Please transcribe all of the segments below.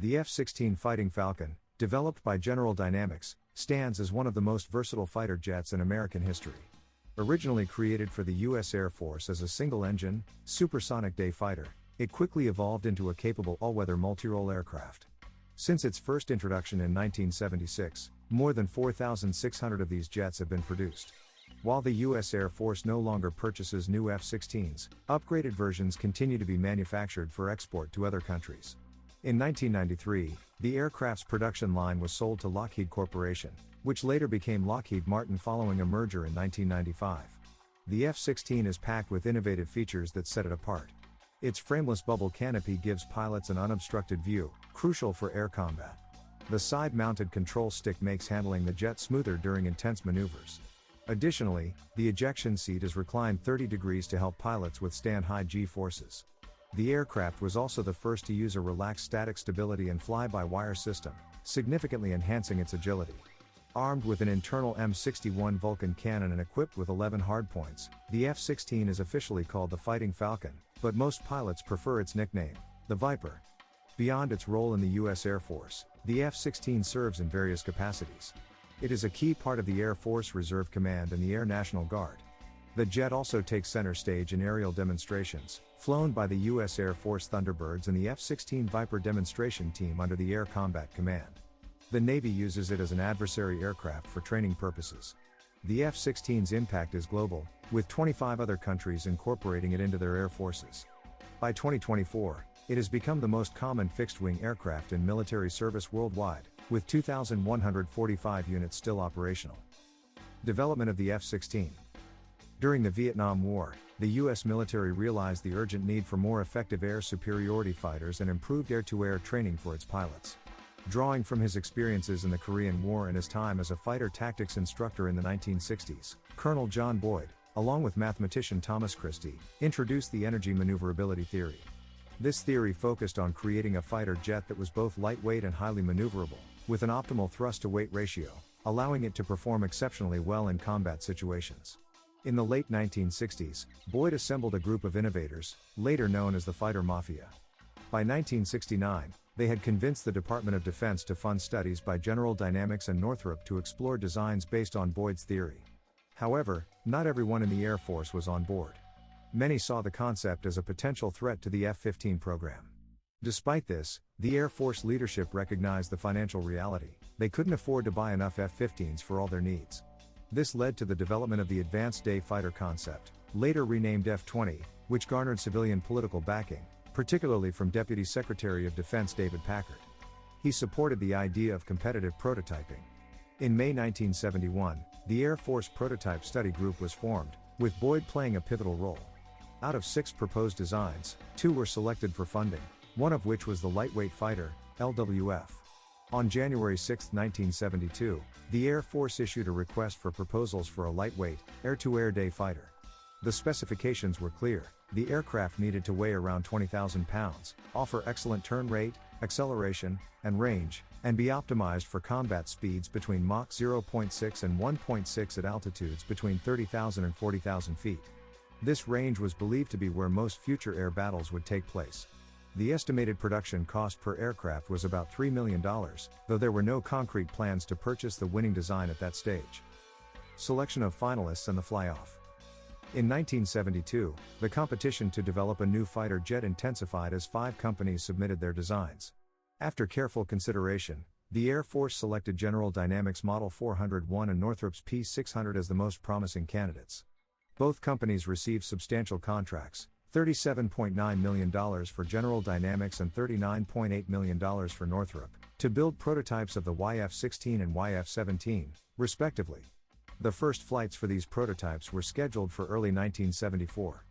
The F-16 Fighting Falcon, developed by General Dynamics, stands as one of the most versatile fighter jets in American history. Originally created for the U.S. Air Force as a single-engine, supersonic day fighter, it quickly evolved into a capable all-weather multirole aircraft. Since its first introduction in 1976, more than 4,600 of these jets have been produced. While the U.S. Air Force no longer purchases new F-16s, upgraded versions continue to be manufactured for export to other countries. In 1993, the aircraft's production line was sold to Lockheed Corporation, which later became Lockheed Martin following a merger in 1995. The F-16 is packed with innovative features that set it apart. Its frameless bubble canopy gives pilots an unobstructed view, crucial for air combat. The side-mounted control stick makes handling the jet smoother during intense maneuvers. Additionally, the ejection seat is reclined 30 degrees to help pilots withstand high G-forces. The aircraft was also the first to use a relaxed static stability and fly-by-wire system, significantly enhancing its agility. Armed with an internal M61 Vulcan cannon and equipped with 11 hardpoints, the F-16 is officially called the Fighting Falcon, but most pilots prefer its nickname, the Viper. Beyond its role in the U.S. Air Force, the F-16 serves in various capacities. It is a key part of the Air Force Reserve Command and the Air National Guard. The jet also takes center stage in aerial demonstrations, flown by the U.S. Air Force Thunderbirds and the F-16 Viper demonstration team under the Air Combat Command. The Navy uses it as an adversary aircraft for training purposes. The F-16's impact is global, with 25 other countries incorporating it into their air forces. By 2024, it has become the most common fixed-wing aircraft in military service worldwide, with 2,145 units still operational. Development of the F-16. During the Vietnam War, the U.S. military realized the urgent need for more effective air superiority fighters and improved air-to-air training for its pilots. Drawing from his experiences in the Korean War and his time as a fighter tactics instructor in the 1960s, Colonel John Boyd, along with mathematician Thomas Christie, introduced the energy maneuverability theory. This theory focused on creating a fighter jet that was both lightweight and highly maneuverable, with an optimal thrust-to-weight ratio, allowing it to perform exceptionally well in combat situations. In the late 1960s, Boyd assembled a group of innovators, later known as the Fighter Mafia. By 1969, they had convinced the Department of Defense to fund studies by General Dynamics and Northrop to explore designs based on Boyd's theory. However, not everyone in the Air Force was on board. Many saw the concept as a potential threat to the F-15 program. Despite this, the Air Force leadership recognized the financial reality: they couldn't afford to buy enough F-15s for all their needs. This led to the development of the Advanced Day Fighter concept, later renamed F-20, which garnered civilian political backing, particularly from Deputy Secretary of Defense David Packard. He supported the idea of competitive prototyping. In May 1971, the Air Force Prototype Study Group was formed, with Boyd playing a pivotal role. Out of 6 proposed designs, 2 were selected for funding, one of which was the Lightweight Fighter, LWF. On January 6, 1972, the Air Force issued a request for proposals for a lightweight, air-to-air day fighter. The specifications were clear: the aircraft needed to weigh around 20,000 pounds, offer excellent turn rate, acceleration, and range, and be optimized for combat speeds between Mach 0.6 and 1.6 at altitudes between 30,000 and 40,000 feet. This range was believed to be where most future air battles would take place. The estimated production cost per aircraft was about $3 million, though there were no concrete plans to purchase the winning design at that stage. Selection of finalists and the fly-off. In 1972, the competition to develop a new fighter jet intensified as 5 companies submitted their designs. After careful consideration, the Air Force selected General Dynamics Model 401 and Northrop's P600 as the most promising candidates. Both companies received substantial contracts: $37.9 million for General Dynamics and $39.8 million for Northrop, to build prototypes of the YF-16 and YF-17, respectively. The first flights for these prototypes were scheduled for early 1974.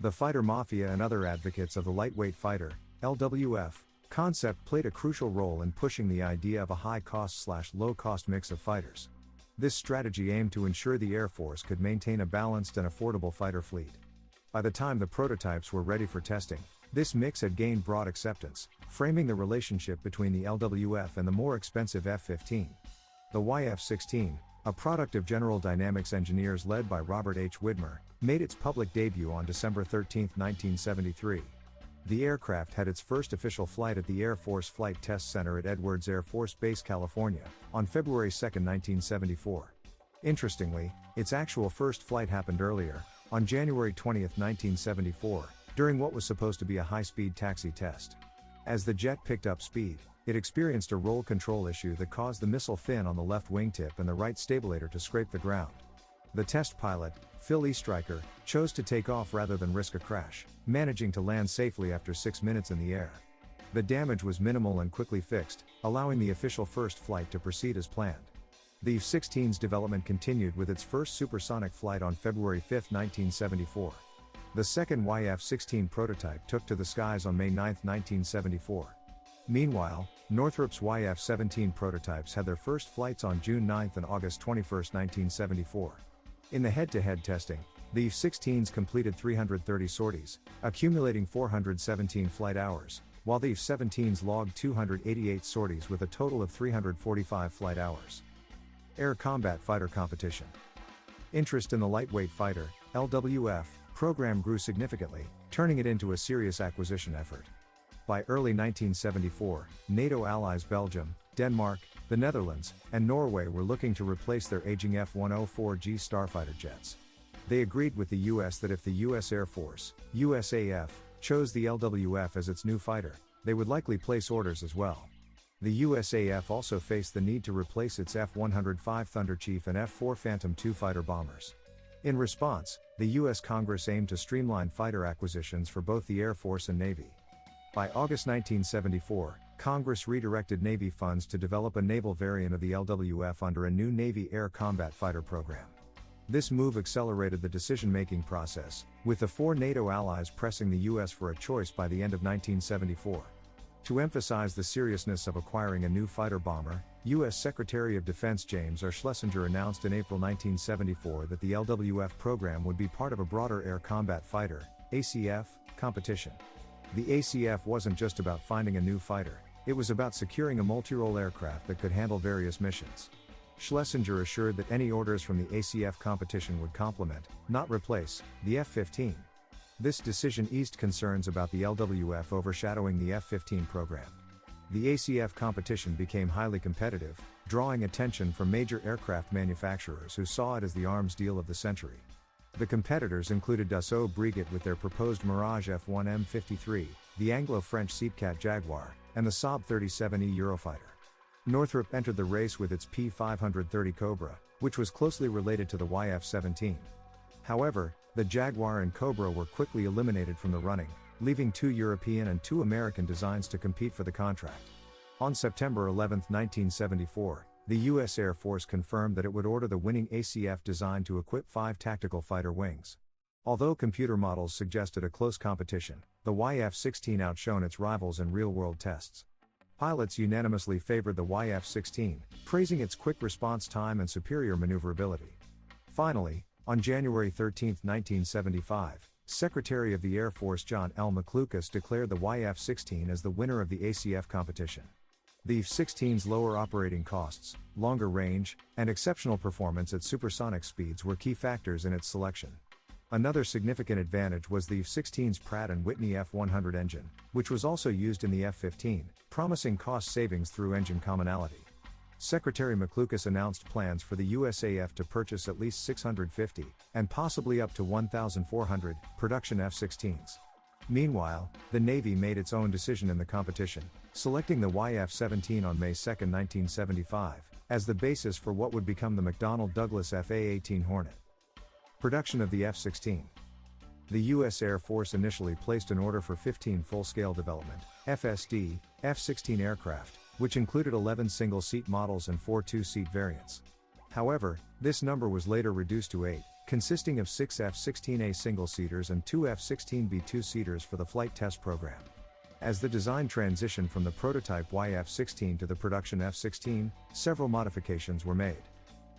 The Fighter Mafia and other advocates of the Lightweight Fighter, LWF, concept played a crucial role in pushing the idea of a high-cost/low-cost mix of fighters. This strategy aimed to ensure the Air Force could maintain a balanced and affordable fighter fleet. By the time the prototypes were ready for testing, this mix had gained broad acceptance, framing the relationship between the LWF and the more expensive F-15. The YF-16, a product of General Dynamics engineers led by Robert H. Widmer, made its public debut on December 13, 1973. The aircraft had its first official flight at the Air Force Flight Test Center at Edwards Air Force Base, California, on February 2, 1974. Interestingly, its actual first flight happened earlier, on January 20, 1974, during what was supposed to be a high-speed taxi test. As the jet picked up speed, it experienced a roll control issue that caused the missile fin on the left wingtip and the right stabilator to scrape the ground. The test pilot, Phil Stryker, chose to take off rather than risk a crash, managing to land safely after 6 minutes in the air. The damage was minimal and quickly fixed, allowing the official first flight to proceed as planned. The F-16's development continued with its first supersonic flight on February 5, 1974. The second YF-16 prototype took to the skies on May 9, 1974. Meanwhile, Northrop's YF-17 prototypes had their first flights on June 9 and August 21, 1974. In the head-to-head testing, the F-16s completed 330 sorties, accumulating 417 flight hours, while the F-17s logged 288 sorties with a total of 345 flight hours. Air Combat Fighter Competition. Interest in the lightweight fighter, LWF, program grew significantly, turning it into a serious acquisition effort. By early 1974, NATO allies Belgium, Denmark, the Netherlands, and Norway were looking to replace their aging F-104G starfighter jets. They agreed with the US that if the US Air Force, USAF, chose the LWF as its new fighter, they would likely place orders as well. The USAF also faced the need to replace its F-105 Thunderchief and F-4 Phantom II fighter bombers. In response, the US Congress aimed to streamline fighter acquisitions for both the Air Force and Navy. By August 1974, Congress redirected Navy funds to develop a naval variant of the LWF under a new Navy Air Combat Fighter program. This move accelerated the decision-making process, with the 4 NATO allies pressing the US for a choice by the end of 1974. To emphasize the seriousness of acquiring a new fighter bomber, U.S. Secretary of Defense James R. Schlesinger announced in April 1974 that the LWF program would be part of a broader air combat fighter, ACF, competition. The ACF wasn't just about finding a new fighter, it was about securing a multirole aircraft that could handle various missions. Schlesinger assured that any orders from the ACF competition would complement, not replace, the F-15. This decision eased concerns about the LWF overshadowing the F-15 program. The ACF competition became highly competitive, drawing attention from major aircraft manufacturers who saw it as the arms deal of the century. The competitors included Dassault Breguet with their proposed Mirage F-1M53, the Anglo-French Seatcat Jaguar, and the Saab 37E Eurofighter. Northrop entered the race with its P-530 Cobra, which was closely related to the YF-17. However, the Jaguar and Cobra were quickly eliminated from the running, leaving 2 European and 2 American designs to compete for the contract. On September 11, 1974, the U.S. Air Force confirmed that it would order the winning ACF design to equip 5 tactical fighter wings. Although computer models suggested a close competition, the YF-16 outshone its rivals in real-world tests. Pilots unanimously favored the YF-16, praising its quick response time and superior maneuverability. Finally, on January 13, 1975, Secretary of the Air Force John L. McLucas declared the YF-16 as the winner of the ACF competition. The F-16's lower operating costs, longer range, and exceptional performance at supersonic speeds were key factors in its selection. Another significant advantage was the F-16's Pratt & Whitney F-100 engine, which was also used in the F-15, promising cost savings through engine commonality. Secretary McLucas announced plans for the USAF to purchase at least 650, and possibly up to 1,400, production F-16s. Meanwhile, the Navy made its own decision in the competition, selecting the YF-17 on May 2, 1975, as the basis for what would become the McDonnell Douglas FA-18 Hornet. Production of the F-16. The U.S. Air Force initially placed an order for 15 full-scale development, FSD, F-16 aircraft, which included 11 single-seat models and 4 two-seat variants. However, this number was later reduced to 8, consisting of 6 F-16A single-seaters and 2 F-16B two-seaters for the flight test program. As the design transitioned from the prototype YF-16 to the production F-16, several modifications were made.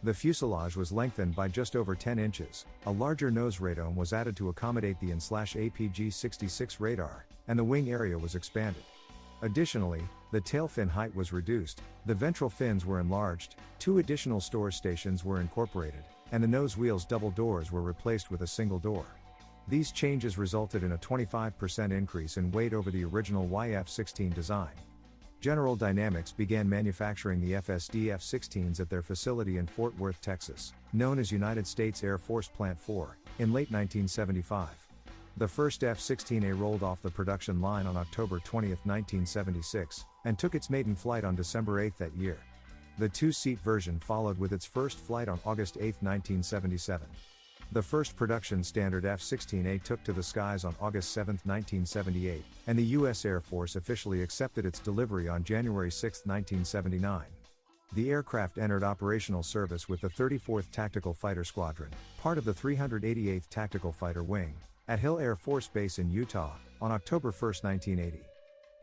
The fuselage was lengthened by just over 10 inches, a larger nose radome was added to accommodate the IN/APG-66 radar, and the wing area was expanded. Additionally, the tail fin height was reduced, the ventral fins were enlarged, 2 additional storage stations were incorporated, and the nose wheel's double doors were replaced with a single door. These changes resulted in a 25% increase in weight over the original F-16 design. General Dynamics began manufacturing the FSD F-16s at their facility in Fort Worth, Texas, known as United States Air Force Plant 4, in late 1975. The first F-16A rolled off the production line on October 20, 1976, and took its maiden flight on December 8 that year. The two-seat version followed with its first flight on August 8, 1977. The first production standard F-16A took to the skies on August 7, 1978, and the U.S. Air Force officially accepted its delivery on January 6, 1979. The aircraft entered operational service with the 34th Tactical Fighter Squadron, part of the 388th Tactical Fighter Wing, at Hill Air Force Base in Utah, on October 1, 1980.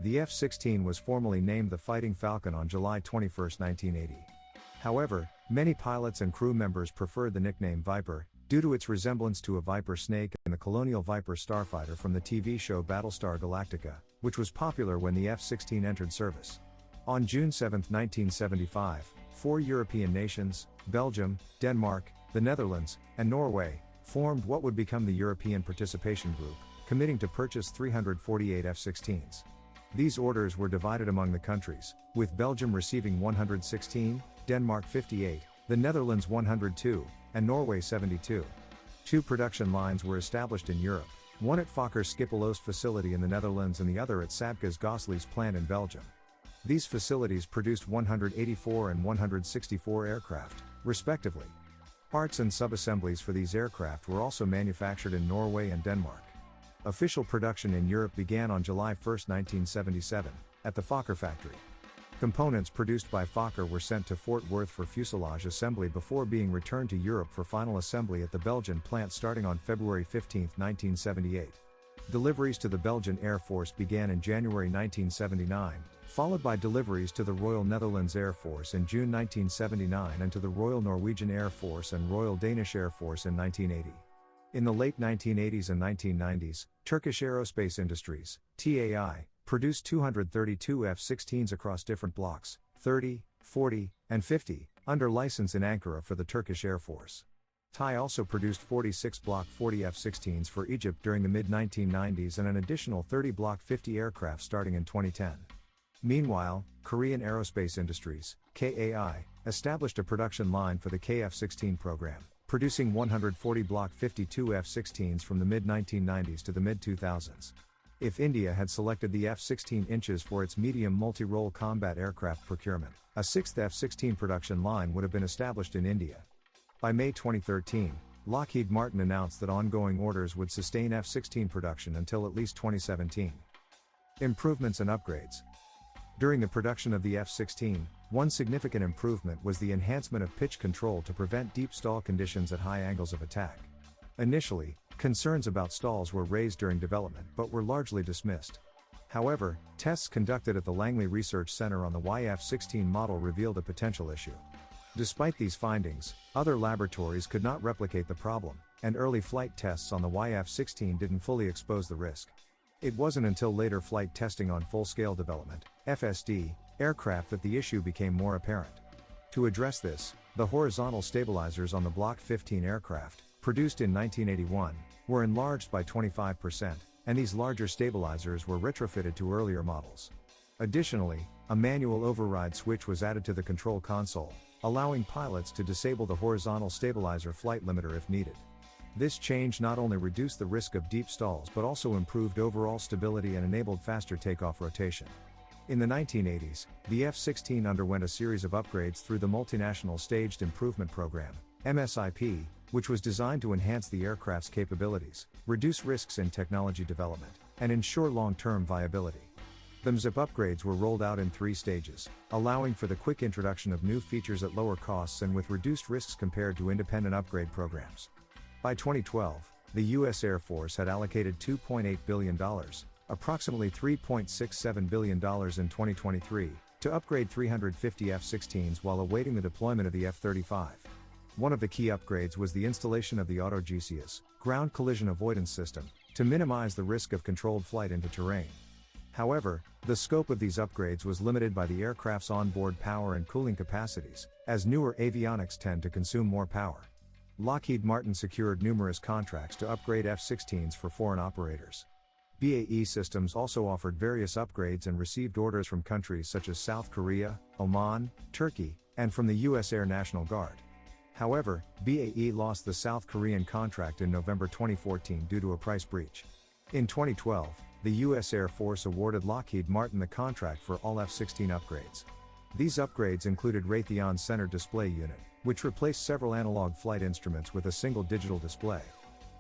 The F-16 was formally named the Fighting Falcon on July 21, 1980. However, many pilots and crew members preferred the nickname Viper, due to its resemblance to a viper snake and the Colonial Viper starfighter from the TV show Battlestar Galactica, which was popular when the F-16 entered service. On June 7, 1975, 4 European nations, Belgium, Denmark, the Netherlands, and Norway, formed what would become the European Participation Group, committing to purchase 348 F-16s. These orders were divided among the countries, with Belgium receiving 116, Denmark 58, the Netherlands 102, and Norway 72. 2 production lines were established in Europe, one at Fokker Schiphol facility in the Netherlands and the other at Sabca's Gosselies plant in Belgium. These facilities produced 184 and 164 aircraft, respectively. Parts and subassemblies for these aircraft were also manufactured in Norway and Denmark. Official production in Europe began on July 1, 1977, at the Fokker factory. Components produced by Fokker were sent to Fort Worth for fuselage assembly before being returned to Europe for final assembly at the Belgian plant starting on February 15, 1978. Deliveries to the Belgian Air Force began in January 1979, followed by deliveries to the Royal Netherlands Air Force in June 1979 and to the Royal Norwegian Air Force and Royal Danish Air Force in 1980. In the late 1980s and 1990s, Turkish Aerospace Industries, TAI, produced 232 F-16s across different blocks, 30, 40, and 50, under license in Ankara for the Turkish Air Force. TAI also produced 46 Block 40 F-16s for Egypt during the mid-1990s and an additional 30 Block 50 aircraft starting in 2010. Meanwhile, Korean Aerospace Industries, KAI, established a production line for the KF-16 program, producing 140 Block 52 F-16s from the mid-1990s to the mid-2000s. If India had selected the F-16 inches for its medium multi-role combat aircraft procurement, a 6th F-16 production line would have been established in India. By May 2013, Lockheed Martin announced that ongoing orders would sustain F-16 production until at least 2017. Improvements and upgrades. During the production of the F-16, one significant improvement was the enhancement of pitch control to prevent deep stall conditions at high angles of attack. Initially, concerns about stalls were raised during development but were largely dismissed. However, tests conducted at the Langley Research Center on the YF-16 model revealed a potential issue. Despite these findings, other laboratories could not replicate the problem, and early flight tests on the YF-16 didn't fully expose the risk. It wasn't until later flight testing on full-scale development, FSD, aircraft that the issue became more apparent. To address this, the horizontal stabilizers on the Block 15 aircraft, produced in 1981, were enlarged by 25%, and these larger stabilizers were retrofitted to earlier models. Additionally, a manual override switch was added to the control console, allowing pilots to disable the horizontal stabilizer flight limiter if needed. This change not only reduced the risk of deep stalls but also improved overall stability and enabled faster takeoff rotation. In the 1980s, the F-16 underwent a series of upgrades through the Multinational Staged Improvement Program, MSIP, which was designed to enhance the aircraft's capabilities, reduce risks in technology development, and ensure long-term viability. The MSIP upgrades were rolled out in 3 stages, allowing for the quick introduction of new features at lower costs and with reduced risks compared to independent upgrade programs. By 2012, the U.S. Air Force had allocated $2.8 billion, approximately $3.67 billion in 2023, to upgrade 350 F-16s while awaiting the deployment of the F-35. One of the key upgrades was the installation of the AutoGCAS, ground collision avoidance system, to minimize the risk of controlled flight into terrain. However, the scope of these upgrades was limited by the aircraft's onboard power and cooling capacities, as newer avionics tend to consume more power. Lockheed Martin secured numerous contracts to upgrade F-16s for foreign operators. BAE Systems also offered various upgrades and received orders from countries such as South Korea, Oman, Turkey, and from the U.S. Air National Guard. However, BAE lost the South Korean contract in November 2014 due to a price breach. In 2012, the U.S. Air Force awarded Lockheed Martin the contract for all F-16 upgrades. These upgrades included Raytheon's Center Display Unit, which replaced several analog flight instruments with a single digital display.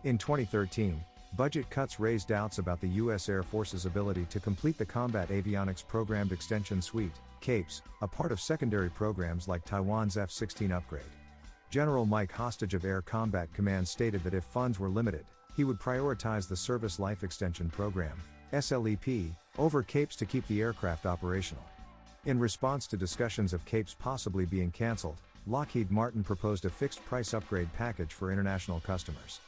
In 2013, budget cuts raised doubts about the U.S. Air Force's ability to complete the Combat Avionics Programmed Extension Suite, CAPES, a part of secondary programs like Taiwan's F-16 upgrade. General Mike Hostage of Air Combat Command stated that if funds were limited, he would prioritize the Service Life Extension Program, SLEP, over CAPES to keep the aircraft operational. In response to discussions of CAPES possibly being cancelled, Lockheed Martin proposed a fixed-price upgrade package for international customers.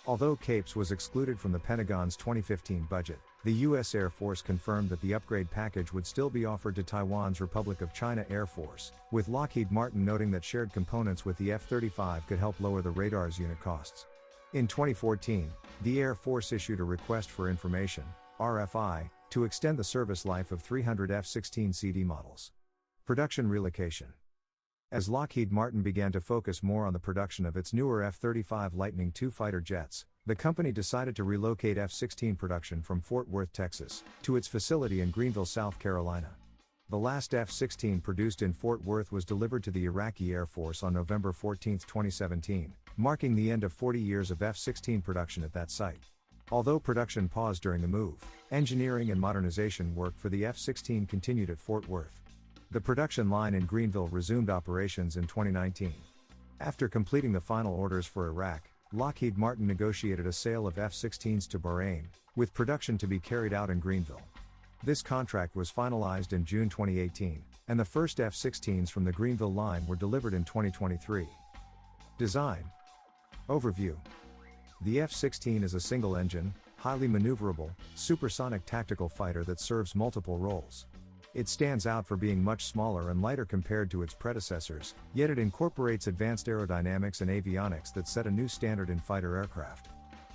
Although CAPES was excluded from the Pentagon's 2015 budget, the U.S. Air Force confirmed that the upgrade package would still be offered to Taiwan's Republic of China Air Force, with Lockheed Martin noting that shared components with the F-35 could help lower the radar's unit costs. In 2014, the Air Force issued a Request for Information, RFI, to extend the service life of 300 F-16 CD models. Production relocation. As Lockheed Martin began to focus more on the production of its newer F-35 Lightning II fighter jets, the company decided to relocate F-16 production from Fort Worth, Texas, to its facility in Greenville, South Carolina. The last F-16 produced in Fort Worth was delivered to the Iraqi Air Force on November 14, 2017, marking the end of 40 years of F-16 production at that site. Although production paused during the move, engineering and modernization work for the F-16 continued at Fort Worth. The production line in Greenville resumed operations in 2019. After completing the final orders for Iraq, Lockheed Martin negotiated a sale of F-16s to Bahrain, with production to be carried out in Greenville. This contract was finalized in June 2018, and the first F-16s from the Greenville line were delivered in 2023. Design. Overview. The F-16 is a single-engine, highly maneuverable, supersonic tactical fighter that serves multiple roles. It stands out for being much smaller and lighter compared to its predecessors, yet it incorporates advanced aerodynamics and avionics that set a new standard in fighter aircraft.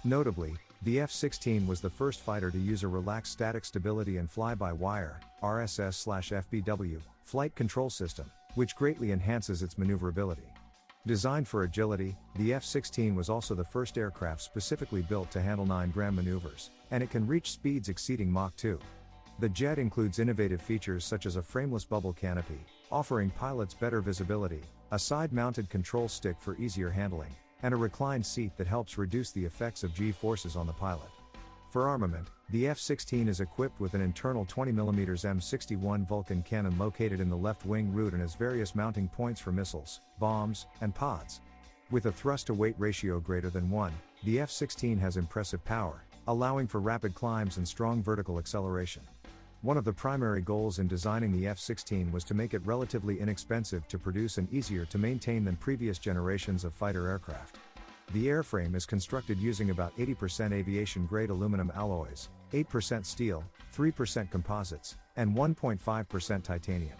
Notably, the F-16 was the first fighter to use a relaxed static stability and fly-by-wire (RSS/FBW) flight control system, which greatly enhances its maneuverability. Designed for agility, the F-16 was also the first aircraft specifically built to handle 9-gram maneuvers, and it can reach speeds exceeding Mach 2. The jet includes innovative features such as a frameless bubble canopy, offering pilots better visibility, a side-mounted control stick for easier handling, and a reclined seat that helps reduce the effects of G-forces on the pilot. For armament, the F-16 is equipped with an internal 20mm M61 Vulcan cannon located in the left wing root and has various mounting points for missiles, bombs, and pods. With a thrust-to-weight ratio greater than 1, the F-16 has impressive power, allowing for rapid climbs and strong vertical acceleration. One of the primary goals in designing the F-16 was to make it relatively inexpensive to produce and easier to maintain than previous generations of fighter aircraft. The airframe is constructed using about 80% aviation-grade aluminum alloys, 8% steel, 3% composites, and 1.5% titanium.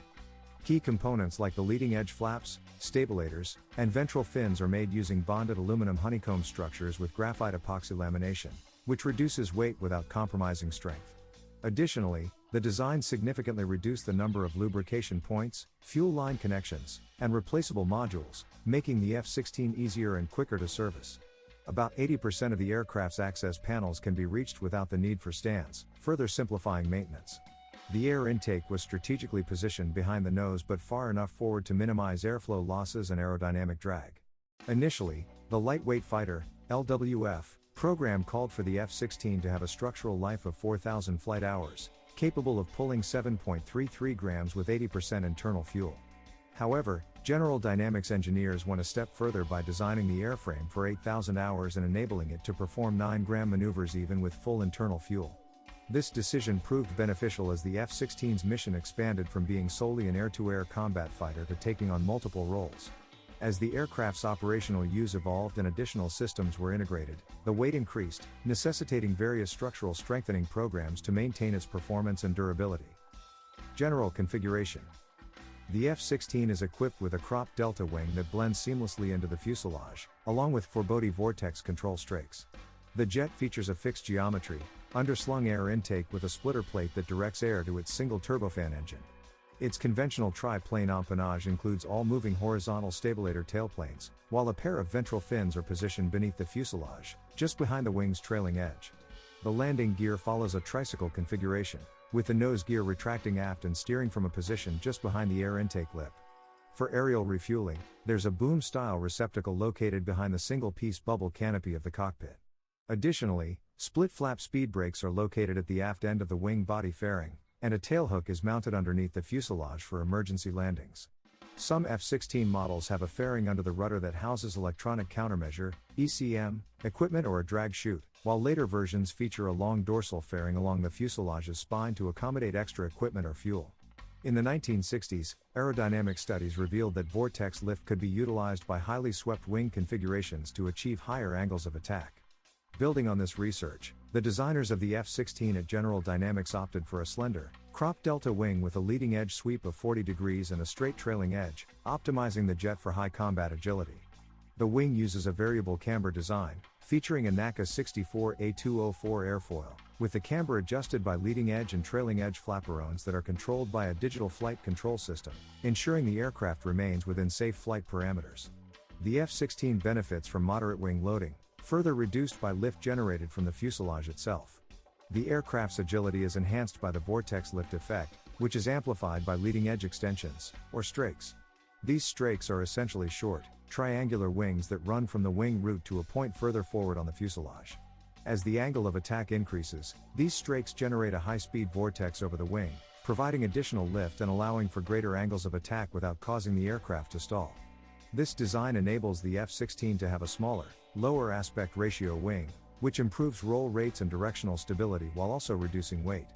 Key components like the leading-edge flaps, stabilators, and ventral fins are made using bonded aluminum honeycomb structures with graphite epoxy lamination, which reduces weight without compromising strength. Additionally, the design significantly reduced the number of lubrication points, fuel line connections, and replaceable modules, making the F-16 easier and quicker to service. About 80% of the aircraft's access panels can be reached without the need for stands, further simplifying maintenance. The air intake was strategically positioned behind the nose but far enough forward to minimize airflow losses and aerodynamic drag. Initially, the Lightweight Fighter, LWF, program called for the F-16 to have a structural life of 4,000 flight hours, capable of pulling 7.33 grams with 80% internal fuel. However, General Dynamics engineers went a step further by designing the airframe for 8,000 hours and enabling it to perform 9-gram maneuvers even with full internal fuel. This decision proved beneficial as the F-16's mission expanded from being solely an air-to-air combat fighter to taking on multiple roles. As the aircraft's operational use evolved and additional systems were integrated, the weight increased, necessitating various structural strengthening programs to maintain its performance and durability. General configuration. The F-16 is equipped with a cropped delta wing that blends seamlessly into the fuselage, along with foreboding vortex control strakes. The jet features a fixed geometry, underslung air intake with a splitter plate that directs air to its single turbofan engine. Its conventional tri-plane empennage includes all moving horizontal stabilator tailplanes, while a pair of ventral fins are positioned beneath the fuselage, just behind the wing's trailing edge. The landing gear follows a tricycle configuration, with the nose gear retracting aft and steering from a position just behind the air intake lip. For aerial refueling, there's a boom-style receptacle located behind the single-piece bubble canopy of the cockpit. Additionally, split-flap speed brakes are located at the aft end of the wing body fairing, and a tailhook is mounted underneath the fuselage for emergency landings. Some F-16 models have a fairing under the rudder that houses electronic countermeasure (ECM) equipment or a drag chute, while later versions feature a long dorsal fairing along the fuselage's spine to accommodate extra equipment or fuel. In the 1960s, aerodynamic studies revealed that vortex lift could be utilized by highly swept wing configurations to achieve higher angles of attack. Building on this research, the designers of the F-16 at General Dynamics opted for a slender, cropped delta wing with a leading edge sweep of 40 degrees and a straight trailing edge, optimizing the jet for high combat agility. The wing uses a variable camber design, featuring a NACA 64A204 airfoil, with the camber adjusted by leading edge and trailing edge flaperones that are controlled by a digital flight control system, ensuring the aircraft remains within safe flight parameters. The F-16 benefits from moderate wing loading, further reduced by lift generated from the fuselage itself. The aircraft's agility is enhanced by the vortex lift effect, which is amplified by leading edge extensions, or strakes. These strakes are essentially short, triangular wings that run from the wing root to a point further forward on the fuselage. As the angle of attack increases, these strakes generate a high-speed vortex over the wing, providing additional lift and allowing for greater angles of attack without causing the aircraft to stall. This design enables the F-16 to have a smaller, lower aspect ratio wing, which improves roll rates and directional stability while also reducing weight.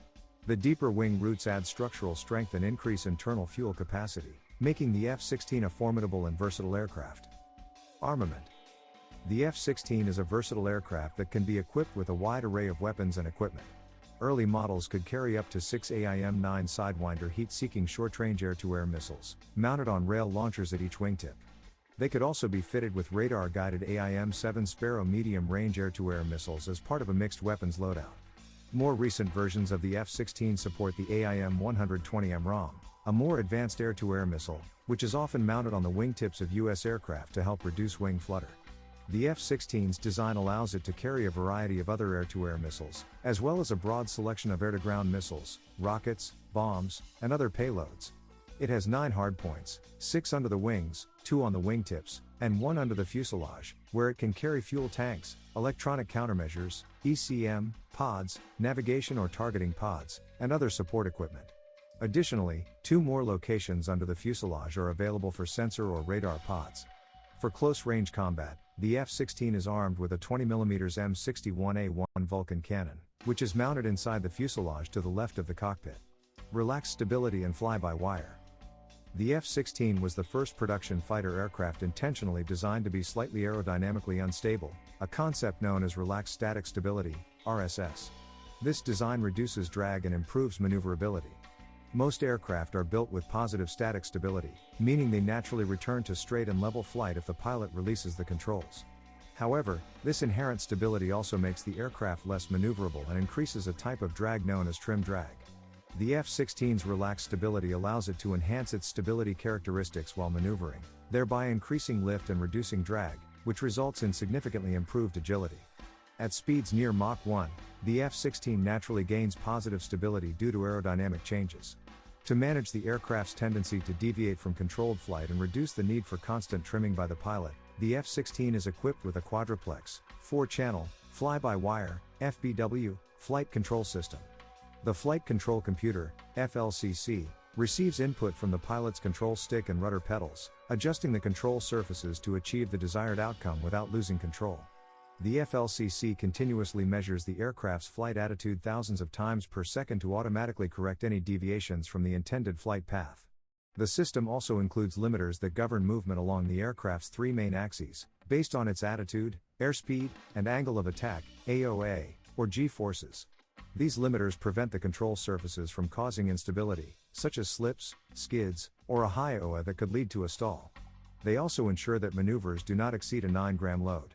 The deeper wing roots add structural strength and increase internal fuel capacity, making the F-16 a formidable and versatile aircraft. Armament. The F-16 is a versatile aircraft that can be equipped with a wide array of weapons and equipment. Early models could carry up to 6 AIM-9 Sidewinder heat-seeking short-range air-to-air missiles, mounted on rail launchers at each wingtip. They could also be fitted with radar-guided AIM-7 Sparrow medium-range air-to-air missiles as part of a mixed weapons loadout. More recent versions of the F-16 support the AIM-120M ROM, a more advanced air-to-air missile, which is often mounted on the wingtips of U.S. aircraft to help reduce wing flutter. The F-16's design allows it to carry a variety of other air-to-air missiles, as well as a broad selection of air-to-ground missiles, rockets, bombs, and other payloads. It has 9 hardpoints, 6 under the wings, 2 on the wingtips, and 1 under the fuselage, where it can carry fuel tanks, electronic countermeasures, ECM, pods, navigation or targeting pods, and other support equipment. Additionally, 2 more locations under the fuselage are available for sensor or radar pods. For close-range combat, the F-16 is armed with a 20mm M61A1 Vulcan cannon, which is mounted inside the fuselage to the left of the cockpit. Relaxed stability and fly-by-wire. The F-16 was the first production fighter aircraft intentionally designed to be slightly aerodynamically unstable, a concept known as relaxed static stability, RSS. This design reduces drag and improves maneuverability. Most aircraft are built with positive static stability, meaning they naturally return to straight and level flight if the pilot releases the controls. However, this inherent stability also makes the aircraft less maneuverable and increases a type of drag known as trim drag. The F-16's relaxed stability allows it to enhance its stability characteristics while maneuvering, thereby increasing lift and reducing drag, which results in significantly improved agility. At speeds near Mach 1, the F-16 naturally gains positive stability due to aerodynamic changes. To manage the aircraft's tendency to deviate from controlled flight and reduce the need for constant trimming by the pilot, the F-16 is equipped with a quadruplex, 4-channel, fly-by-wire, FBW, flight control system. The Flight Control Computer, FLCC, receives input from the pilot's control stick and rudder pedals, adjusting the control surfaces to achieve the desired outcome without losing control. The FLCC continuously measures the aircraft's flight attitude thousands of times per second to automatically correct any deviations from the intended flight path. The system also includes limiters that govern movement along the aircraft's 3 main axes, based on its attitude, airspeed, and angle of attack, AOA, or G-forces. These limiters prevent the control surfaces from causing instability, such as slips, skids, or a high OA that could lead to a stall. They also ensure that maneuvers do not exceed a 9-gram load.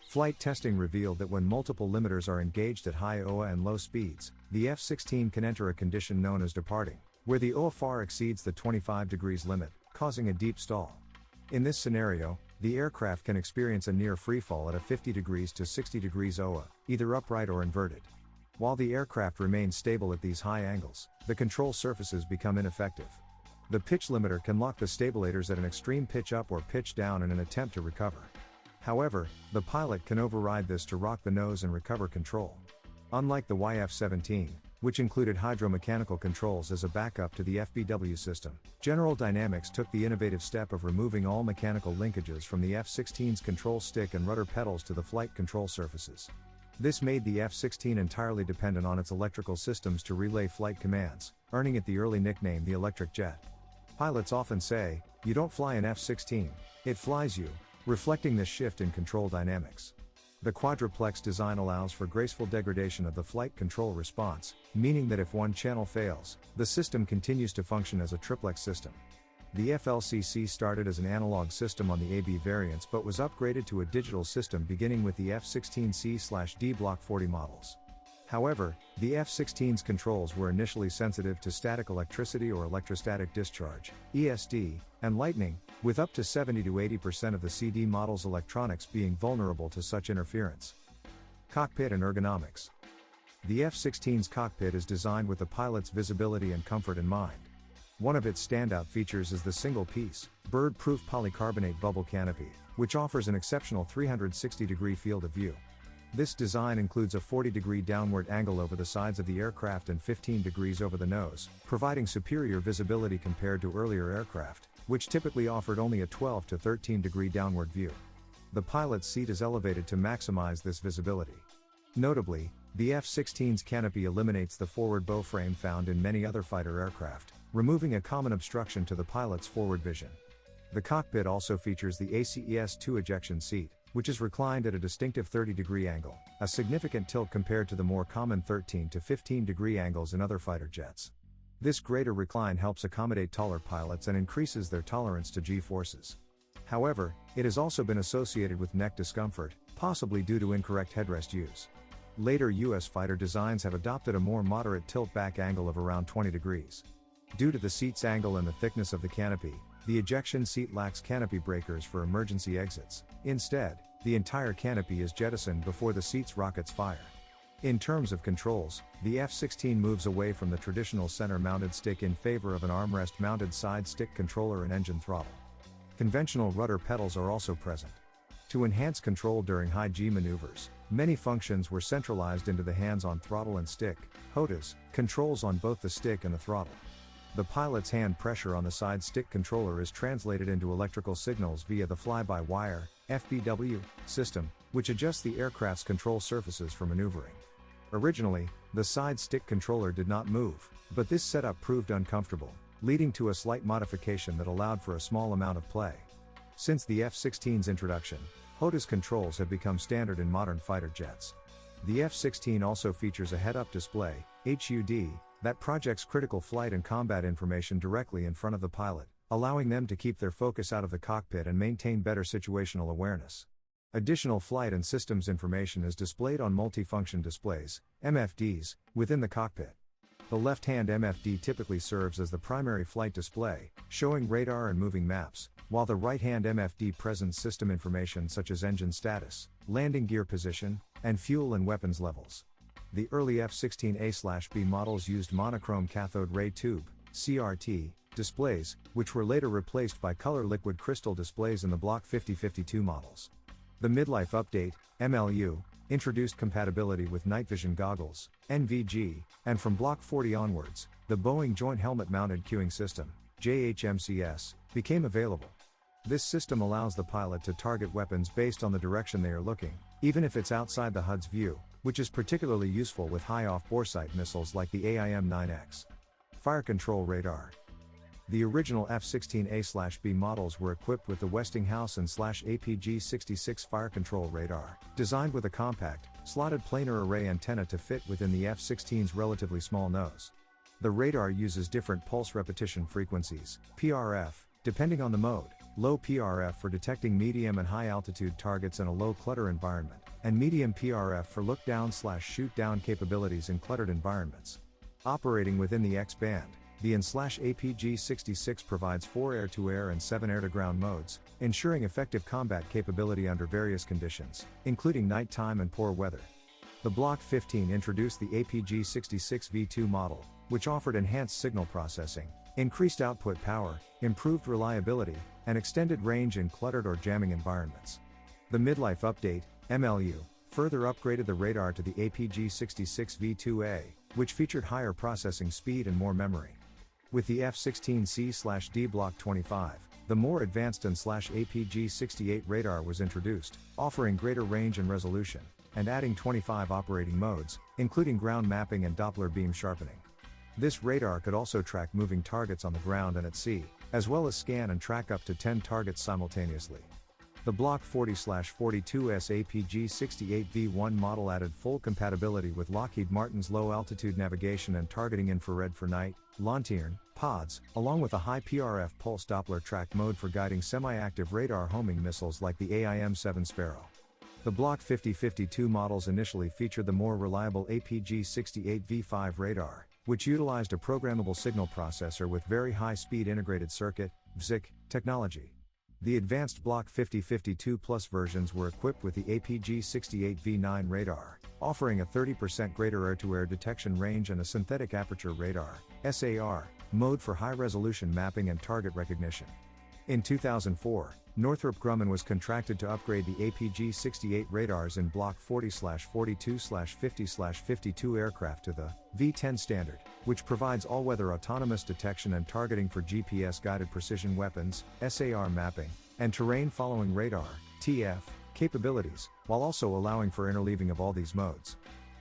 Flight testing revealed that when multiple limiters are engaged at high OA and low speeds, the F-16 can enter a condition known as departing, where the OA far exceeds the 25 degrees limit, causing a deep stall. In this scenario, the aircraft can experience a near freefall at a 50 degrees to 60 degrees OA, either upright or inverted. While the aircraft remains stable at these high angles, the control surfaces become ineffective. The pitch limiter can lock the stabilators at an extreme pitch up or pitch down in an attempt to recover. However, the pilot can override this to rock the nose and recover control. Unlike the YF-17, which included hydromechanical controls as a backup to the FBW system, General Dynamics took the innovative step of removing all mechanical linkages from the F-16's control stick and rudder pedals to the flight control surfaces. This made the F-16 entirely dependent on its electrical systems to relay flight commands, earning it the early nickname the electric jet. Pilots often say, "You don't fly an F-16, it flies you," reflecting this shift in control dynamics. The quadruplex design allows for graceful degradation of the flight control response, meaning that if one channel fails, the system continues to function as a triplex system. The FLCC started as an analog system on the AB variants but was upgraded to a digital system beginning with the F-16C/D Block 40 models. However, the F-16's controls were initially sensitive to static electricity or electrostatic discharge, ESD, and lightning, with up to 70 to 80% of the CD model's electronics being vulnerable to such interference. Cockpit and ergonomics. The F-16's cockpit is designed with the pilot's visibility and comfort in mind. One of its standout features is the single-piece, bird-proof polycarbonate bubble canopy, which offers an exceptional 360-degree field of view. This design includes a 40-degree downward angle over the sides of the aircraft and 15 degrees over the nose, providing superior visibility compared to earlier aircraft, which typically offered only a 12 to 13-degree downward view. The pilot's seat is elevated to maximize this visibility. Notably, the F-16's canopy eliminates the forward bow frame found in many other fighter aircraft, removing a common obstruction to the pilot's forward vision. The cockpit also features the ACES-2 ejection seat, which is reclined at a distinctive 30-degree angle, a significant tilt compared to the more common 13 to 15-degree angles in other fighter jets. This greater recline helps accommodate taller pilots and increases their tolerance to G-forces. However, it has also been associated with neck discomfort, possibly due to incorrect headrest use. Later U.S. fighter designs have adopted a more moderate tilt-back angle of around 20 degrees. Due to the seat's angle and the thickness of the canopy, the ejection seat lacks canopy breakers for emergency exits. Instead, the entire canopy is jettisoned before the seat's rockets fire. In terms of controls, the F-16 moves away from the traditional center-mounted stick in favor of an armrest-mounted side stick controller and engine throttle. Conventional rudder pedals are also present. To enhance control during high G maneuvers, many functions were centralized into the hands-on throttle and stick, HOTAS, controls on both the stick and the throttle. The pilot's hand pressure on the side stick controller is translated into electrical signals via the fly-by-wire, FBW, system, which adjusts the aircraft's control surfaces for maneuvering. Originally, the side stick controller did not move, but this setup proved uncomfortable, leading to a slight modification that allowed for a small amount of play. Since the F-16's introduction, HOTAS controls have become standard in modern fighter jets. The F-16 also features a head-up display, HUD, that projects critical flight and combat information directly in front of the pilot, allowing them to keep their focus out of the cockpit and maintain better situational awareness. Additional flight and systems information is displayed on multifunction displays, MFDs, within the cockpit. The left-hand MFD typically serves as the primary flight display, showing radar and moving maps, while the right-hand MFD presents system information such as engine status, landing gear position, and fuel and weapons levels. The early F-16A/B models used monochrome cathode ray tube, CRT, displays, which were later replaced by color liquid crystal displays in the Block 5052 models. The Midlife Update, MLU, introduced compatibility with night vision goggles, NVG, and from Block 40 onwards, the Boeing Joint Helmet Mounted Cueing System, JHMCS, became available. This system allows the pilot to target weapons based on the direction they are looking, even if it's outside the HUD's view, which is particularly useful with high off-boresight missiles like the AIM-9X. Fire Control Radar. The original F-16A/B models were equipped with the Westinghouse and /APG-66 fire control radar, designed with a compact, slotted planar array antenna to fit within the F-16's relatively small nose. The radar uses different pulse repetition frequencies, PRF, depending on the mode: low PRF for detecting medium and high altitude targets in a low clutter environment, and medium PRF for look-down/shoot-down capabilities in cluttered environments. Operating within the X-band, the APG-66 provides 4 air-to-air and 7 air-to-ground modes, ensuring effective combat capability under various conditions, including nighttime and poor weather. The Block 15 introduced the APG-66 V2 model, which offered enhanced signal processing, increased output power, improved reliability, and extended range in cluttered or jamming environments. The Midlife Update, MLU, further upgraded the radar to the APG-66 V2A, which featured higher processing speed and more memory. With the F-16C/D Block 25, the more advanced APG-68 radar was introduced, offering greater range and resolution, and adding 25 operating modes, including ground mapping and Doppler beam sharpening. This radar could also track moving targets on the ground and at sea, as well as scan and track up to 10 targets simultaneously. The Block 40/42S APG-68 V1 model added full compatibility with Lockheed Martin's low-altitude navigation and targeting infrared for night, lantern, pods, along with a high PRF pulse Doppler track mode for guiding semi-active radar homing missiles like the AIM-7 Sparrow. The Block 50/52 models initially featured the more reliable APG-68 V5 radar, which utilized a programmable signal processor with very high-speed integrated circuit (VSIC) technology. The advanced Block 50/52 Plus versions were equipped with the APG-68 V9 radar, offering a 30% greater air-to-air detection range and a synthetic aperture radar (SAR) mode for high-resolution mapping and target recognition. In 2004, Northrop Grumman was contracted to upgrade the APG-68 radars in Block 40/42/50/52 aircraft to the V10 standard, which provides all-weather autonomous detection and targeting for GPS-guided precision weapons (SAR) mapping, and terrain-following radar (TF) capabilities, while also allowing for interleaving of all these modes.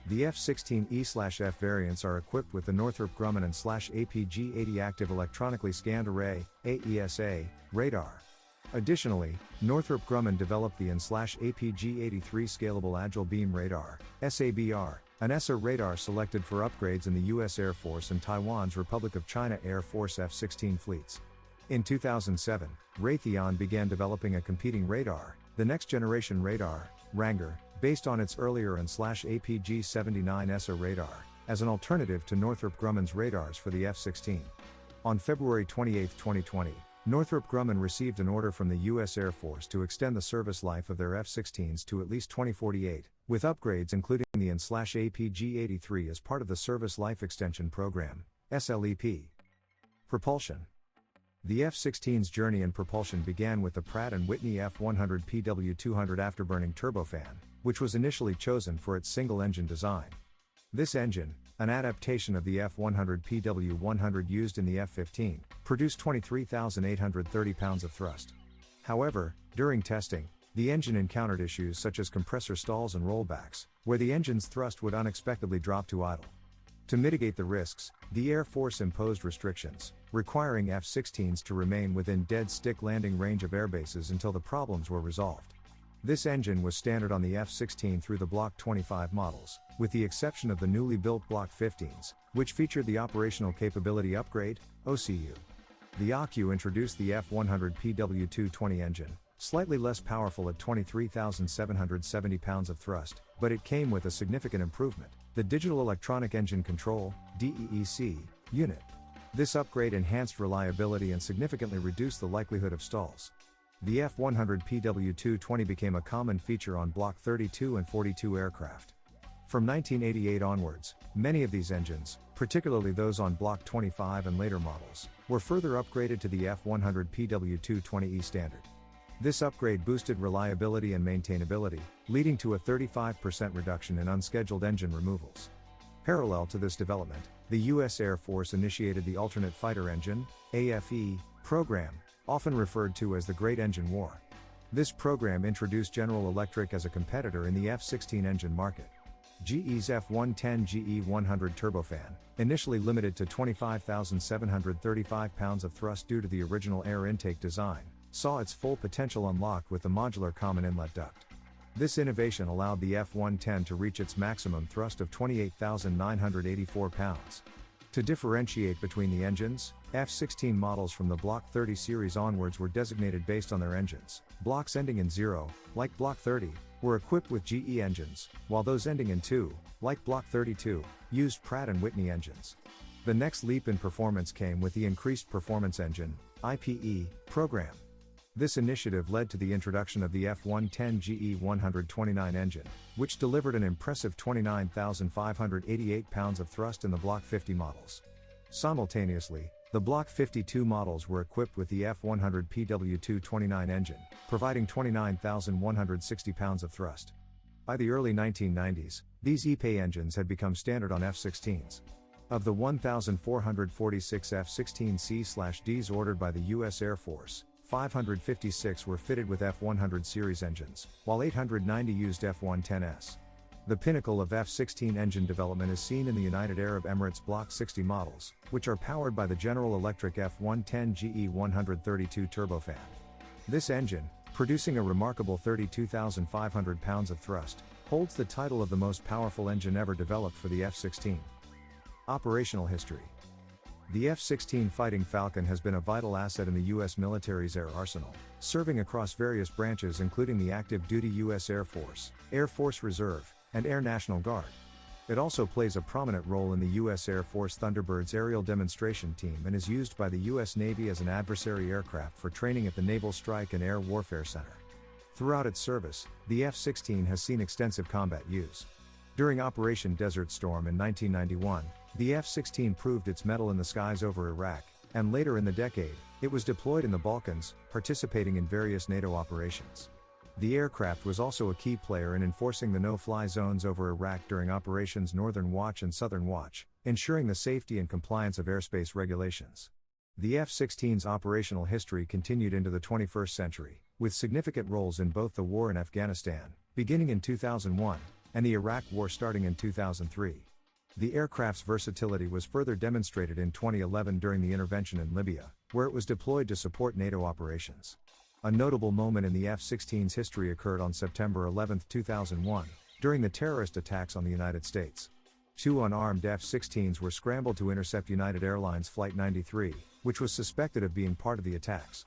The F-16E/F variants are equipped with the Northrop Grumman and /APG-80 Active Electronically Scanned Array (AESA) radar. Additionally, Northrop Grumman developed the APG-83 Scalable Agile Beam Radar (SABR), an ESA radar selected for upgrades in the U.S. Air Force and Taiwan's Republic of China Air Force F-16 fleets. In 2007, Raytheon began developing a competing radar, the Next Generation Radar, RANGAR, based on its earlier and APG-79 ESA radar, as an alternative to Northrop Grumman's radars for the F-16. On February 28, 2020, Northrop Grumman received an order from the U.S. Air Force to extend the service life of their F-16s to at least 2048, with upgrades including the APG-83 as part of the Service Life Extension Program, SLEP. Propulsion. The F-16's journey in propulsion began with the Pratt & Whitney F100PW200 afterburning turbofan, which was initially chosen for its single-engine design. This engine, an adaptation of the F100PW100 used in the F-15, produced 23,830 pounds of thrust. However, during testing, the engine encountered issues such as compressor stalls and rollbacks, where the engine's thrust would unexpectedly drop to idle. To mitigate the risks, the Air Force imposed restrictions, requiring F-16s to remain within dead-stick landing range of airbases until the problems were resolved. This engine was standard on the F-16 through the Block 25 models, with the exception of the newly built Block 15s, which featured the Operational Capability Upgrade, OCU. The OCU introduced the F100PW220 engine, slightly less powerful at 23,770 pounds of thrust, but it came with a significant improvement: the Digital Electronic Engine Control (DEEC) unit. This upgrade enhanced reliability and significantly reduced the likelihood of stalls. The F100PW220 became a common feature on Block 32 and 42 aircraft. From 1988 onwards, many of these engines, particularly those on Block 25 and later models, were further upgraded to the F100PW220E standard. This upgrade boosted reliability and maintainability, leading to a 35% reduction in unscheduled engine removals. Parallel to this development, the U.S. Air Force initiated the Alternate Fighter Engine (AFE) program, often referred to as the Great Engine War. This program introduced General Electric as a competitor in the F-16 engine market. GE's F-110 GE-100 turbofan, initially limited to 25,735 pounds of thrust due to the original air intake design, saw its full potential unlocked with the modular common inlet duct. This innovation allowed the F-110 to reach its maximum thrust of 28,984 pounds. To differentiate between the engines, F-16 models from the Block 30 series onwards were designated based on their engines. Blocks ending in 0, like Block 30, were equipped with GE engines, while those ending in 2, like Block 32, used Pratt & Whitney engines. The next leap in performance came with the Increased Performance Engine (IPE) program. This initiative led to the introduction of the F-110 GE-129 engine, which delivered an impressive 29,588 pounds of thrust in the Block 50 models. Simultaneously, the Block 52 models were equipped with the F-100 PW229 engine, providing 29,160 pounds of thrust. By the early 1990s, these IPE engines had become standard on F-16s. Of the 1,446 F-16C/Ds ordered by the U.S. Air Force, 556 were fitted with F-100 series engines, while 890 used F-110s. The pinnacle of F-16 engine development is seen in the United Arab Emirates Block 60 models, which are powered by the General Electric F-110 GE-132 turbofan. This engine, producing a remarkable 32,500 pounds of thrust, holds the title of the most powerful engine ever developed for the F-16. Operational history. The F-16 Fighting Falcon has been a vital asset in the U.S. military's air arsenal, serving across various branches including the active duty U.S. Air Force, Air Force Reserve, and Air National Guard. It also plays a prominent role in the U.S. Air Force Thunderbird's aerial demonstration team and is used by the U.S. Navy as an adversary aircraft for training at the Naval Strike and Air Warfare Center. Throughout its service, the F-16 has seen extensive combat use. During Operation Desert Storm in 1991, the F-16 proved its mettle in the skies over Iraq, and later in the decade, it was deployed in the Balkans, participating in various NATO operations. The aircraft was also a key player in enforcing the no-fly zones over Iraq during Operations Northern Watch and Southern Watch, ensuring the safety and compliance of airspace regulations. The F-16's operational history continued into the 21st century, with significant roles in both the war in Afghanistan, beginning in 2001, and the Iraq War starting in 2003. The aircraft's versatility was further demonstrated in 2011 during the intervention in Libya, where it was deployed to support NATO operations. A notable moment in the F-16's history occurred on September 11, 2001, during the terrorist attacks on the United States. Two unarmed F-16s were scrambled to intercept United Airlines Flight 93, which was suspected of being part of the attacks.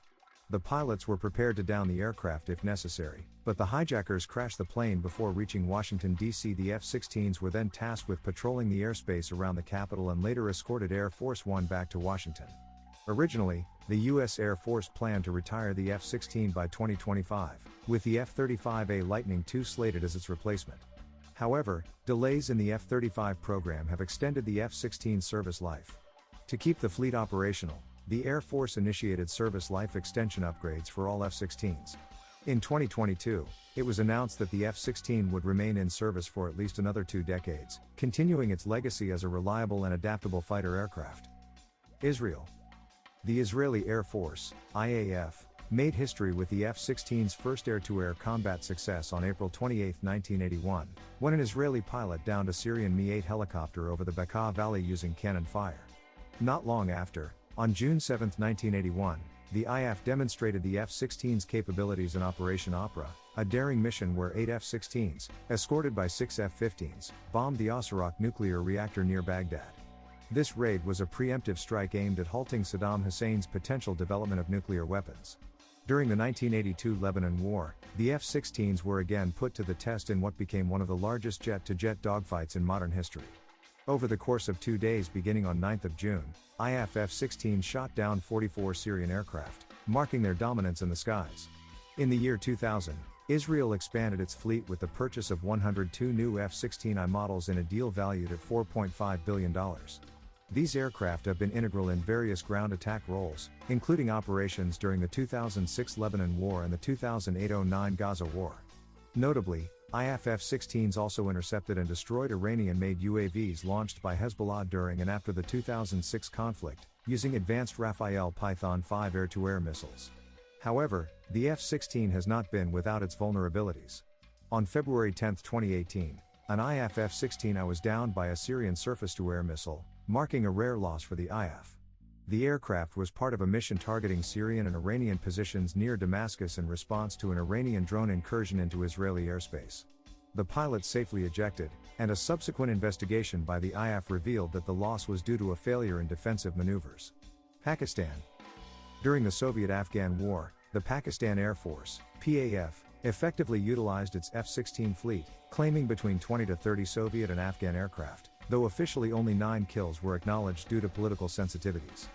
The pilots were prepared to down the aircraft if necessary, but the hijackers crashed the plane before reaching Washington, D.C. The F-16s were then tasked with patrolling the airspace around the Capitol and later escorted Air Force One back to Washington. Originally, the U.S. Air Force planned to retire the F-16 by 2025, with the F-35A Lightning II slated as its replacement. However, delays in the F-35 program have extended the F-16 service life. To keep the fleet operational, the Air Force initiated service life extension upgrades for all F-16s. In 2022, it was announced that the F-16 would remain in service for at least another 2 decades, continuing its legacy as a reliable and adaptable fighter aircraft. Israel. The Israeli Air Force, IAF, made history with the F-16's first air-to-air combat success on April 28, 1981, when an Israeli pilot downed a Syrian Mi-8 helicopter over the Bekaa Valley using cannon fire. Not long after, on June 7, 1981, the IAF demonstrated the F-16's capabilities in Operation Opera, a daring mission where 8 F-16s, escorted by 6 F-15s, bombed the Osirak nuclear reactor near Baghdad. This raid was a preemptive strike aimed at halting Saddam Hussein's potential development of nuclear weapons. During the 1982 Lebanon War, the F-16s were again put to the test in what became one of the largest jet-to-jet dogfights in modern history. Over the course of 2 days beginning on 9 June, IAF F-16 shot down 44 Syrian aircraft, marking their dominance in the skies. In the year 2000, Israel expanded its fleet with the purchase of 102 new F-16I models in a deal valued at $4.5 billion. These aircraft have been integral in various ground attack roles, including operations during the 2006 Lebanon War and the 2008-09 Gaza War. Notably, IAF F-16s also intercepted and destroyed Iranian-made UAVs launched by Hezbollah during and after the 2006 conflict, using advanced Rafael Python 5 air-to-air missiles. However, the F-16 has not been without its vulnerabilities. On February 10, 2018, An IF F-16I was downed by a Syrian surface-to-air missile, marking a rare loss for the IF. The aircraft was part of a mission targeting Syrian and Iranian positions near Damascus in response to an Iranian drone incursion into Israeli airspace. The pilot safely ejected, and a subsequent investigation by the IF revealed that the loss was due to a failure in defensive maneuvers. Pakistan. During the Soviet-Afghan War, the Pakistan Air Force, PAF, effectively utilized its F-16 fleet, claiming between 20 to 30 Soviet and Afghan aircraft, though officially only 9 kills were acknowledged due to political sensitivities.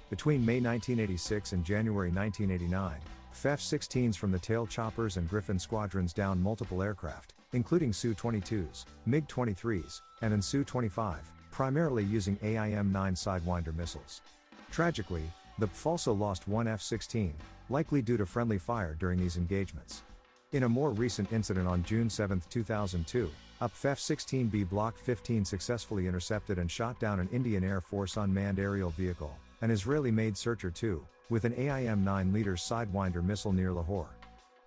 Between May 1986 and January 1989, F-16s from the tail choppers and Griffin squadrons downed multiple aircraft, including Su-22s, MiG-23s, and an Su-25, primarily using AIM-9 Sidewinder missiles. Tragically, the PF also lost one F-16, likely due to friendly fire during these engagements. In a more recent incident on June 7, 2002, a F-16B Block 15 successfully intercepted and shot down an Indian Air Force unmanned aerial vehicle, an Israeli-made Searcher 2, with an AIM-9 Leaders Sidewinder missile near Lahore.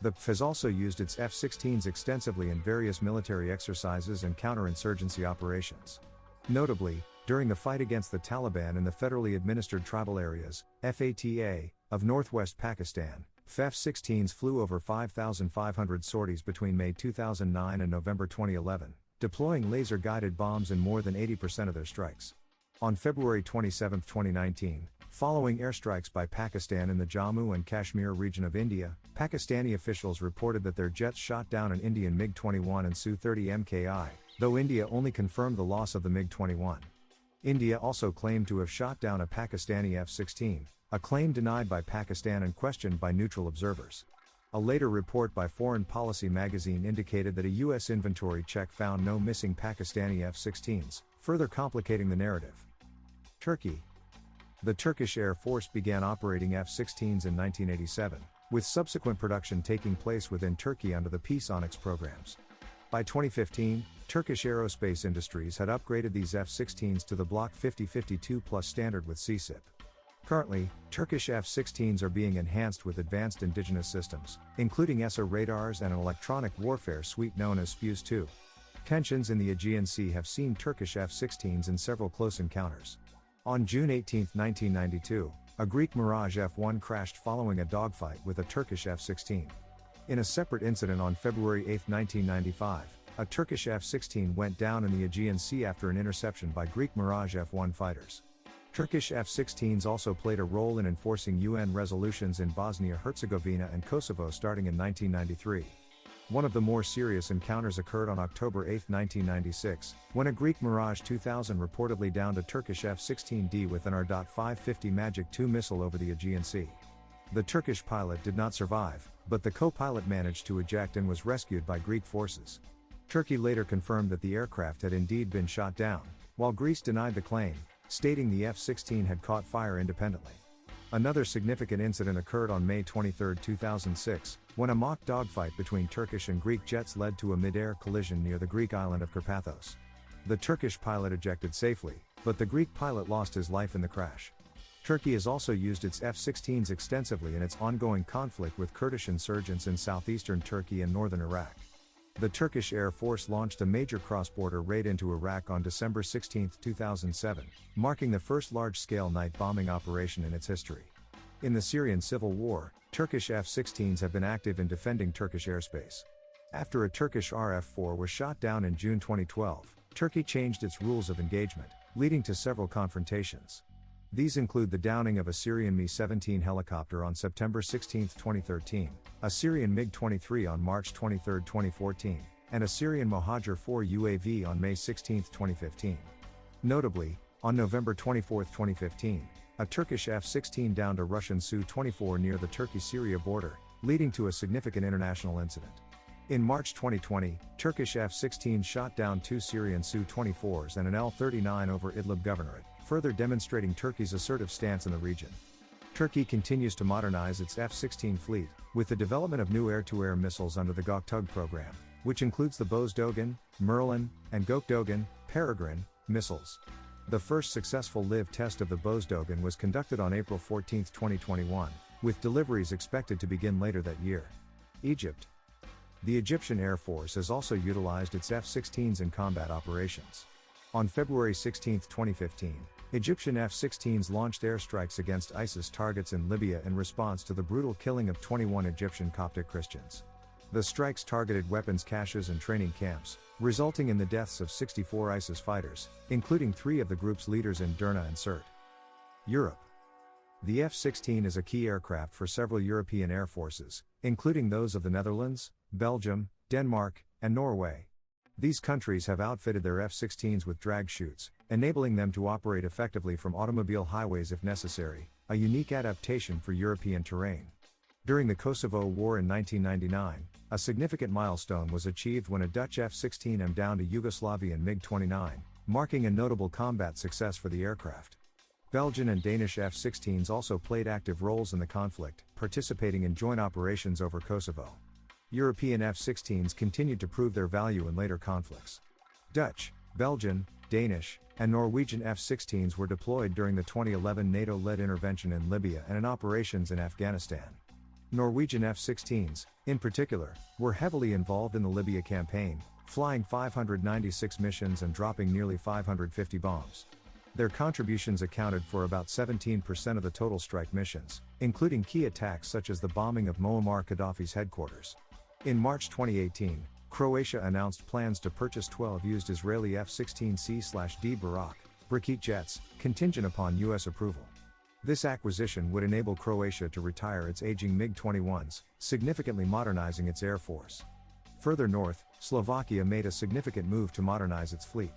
The PF has also used its F-16s extensively in various military exercises and counterinsurgency operations. Notably, during the fight against the Taliban in the federally administered tribal areas, FATA, of northwest Pakistan, F-16s flew over 5,500 sorties between May 2009 and November 2011, deploying laser-guided bombs in more than 80% of their strikes. On February 27, 2019, following airstrikes by Pakistan in the Jammu and Kashmir region of India, Pakistani officials reported that their jets shot down an Indian MiG-21 and Su-30 MKI, though India only confirmed the loss of the MiG-21. India also claimed to have shot down a Pakistani F-16, a claim denied by Pakistan and questioned by neutral observers. A later report by Foreign Policy magazine indicated that a U.S. inventory check found no missing Pakistani F-16s, further complicating the narrative. Turkey. The Turkish Air Force began operating F-16s in 1987, with subsequent production taking place within Turkey under the Peace Onyx programs. By 2015, Turkish aerospace industries had upgraded these F-16s to the Block 50-52+ standard with CSIP. Currently, Turkish F-16s are being enhanced with advanced indigenous systems, including ESA radars and an electronic warfare suite known as Spuse-2. Tensions in the Aegean Sea have seen Turkish F-16s in several close encounters. On June 18, 1992, a Greek Mirage F-1 crashed following a dogfight with a Turkish F-16. In a separate incident on February 8, 1995, a Turkish F-16 went down in the Aegean Sea after an interception by Greek Mirage F-1 fighters. Turkish F-16s also played a role in enforcing UN resolutions in Bosnia-Herzegovina and Kosovo starting in 1993. One of the more serious encounters occurred on October 8, 1996, when a Greek Mirage 2000 reportedly downed a Turkish F-16D with an R.550 Magic II missile over the Aegean Sea. The Turkish pilot did not survive, but the co-pilot managed to eject and was rescued by Greek forces. Turkey later confirmed that the aircraft had indeed been shot down, while Greece denied the claim, stating the F-16 had caught fire independently. Another significant incident occurred on May 23, 2006, when a mock dogfight between Turkish and Greek jets led to a mid-air collision near the Greek island of Karpathos. The Turkish pilot ejected safely, but the Greek pilot lost his life in the crash. Turkey has also used its F-16s extensively in its ongoing conflict with Kurdish insurgents in southeastern Turkey and northern Iraq. The Turkish Air Force launched a major cross-border raid into Iraq on December 16, 2007, marking the first large-scale night bombing operation in its history. In the Syrian civil war, Turkish F-16s have been active in defending Turkish airspace. After a Turkish RF-4 was shot down in June 2012, Turkey changed its rules of engagement, leading to several confrontations. These include the downing of a Syrian Mi-17 helicopter on September 16, 2013, a Syrian MiG-23 on March 23, 2014, and a Syrian Mohajer-4 UAV on May 16, 2015. Notably, on November 24, 2015, a Turkish F-16 downed a Russian Su-24 near the Turkey-Syria border, leading to a significant international incident. In March 2020, Turkish F-16 shot down 2 Syrian Su-24s and an L-39 over Idlib Governorate, further demonstrating Turkey's assertive stance in the region. Turkey continues to modernize its F-16 fleet, with the development of new air-to-air missiles under the Göktürk program, which includes the Bozdogan, Merlin, and Gökdogan, Peregrine, missiles. The first successful live test of the Bozdogan was conducted on April 14, 2021, with deliveries expected to begin later that year. Egypt. The Egyptian Air Force has also utilized its F-16s in combat operations. On February 16, 2015, Egyptian F-16s launched airstrikes against ISIS targets in Libya in response to the brutal killing of 21 Egyptian Coptic Christians. The strikes targeted weapons caches and training camps, resulting in the deaths of 64 ISIS fighters, including 3 of the group's leaders in Derna and Sirte. Europe. The F-16 is a key aircraft for several European air forces, including those of the Netherlands, Belgium, Denmark, and Norway. These countries have outfitted their F-16s with drag chutes, enabling them to operate effectively from automobile highways if necessary, a unique adaptation for European terrain. During the Kosovo War in 1999, a significant milestone was achieved when a Dutch F-16M downed a Yugoslavian MiG-29, marking a notable combat success for the aircraft. Belgian and Danish F-16s also played active roles in the conflict, participating in joint operations over Kosovo. European F-16s continued to prove their value in later conflicts. Dutch, Belgian, Danish, and Norwegian F-16s were deployed during the 2011 NATO-led intervention in Libya and in operations in Afghanistan. Norwegian F-16s, in particular, were heavily involved in the Libya campaign, flying 596 missions and dropping nearly 550 bombs. Their contributions accounted for about 17% of the total strike missions, including key attacks such as the bombing of Muammar Gaddafi's headquarters. In March 2018, Croatia announced plans to purchase 12 used Israeli F-16C/D Barak jets, contingent upon U.S. approval. This acquisition would enable Croatia to retire its aging MiG-21s, significantly modernizing its air force. Further north, Slovakia made a significant move to modernize its fleet.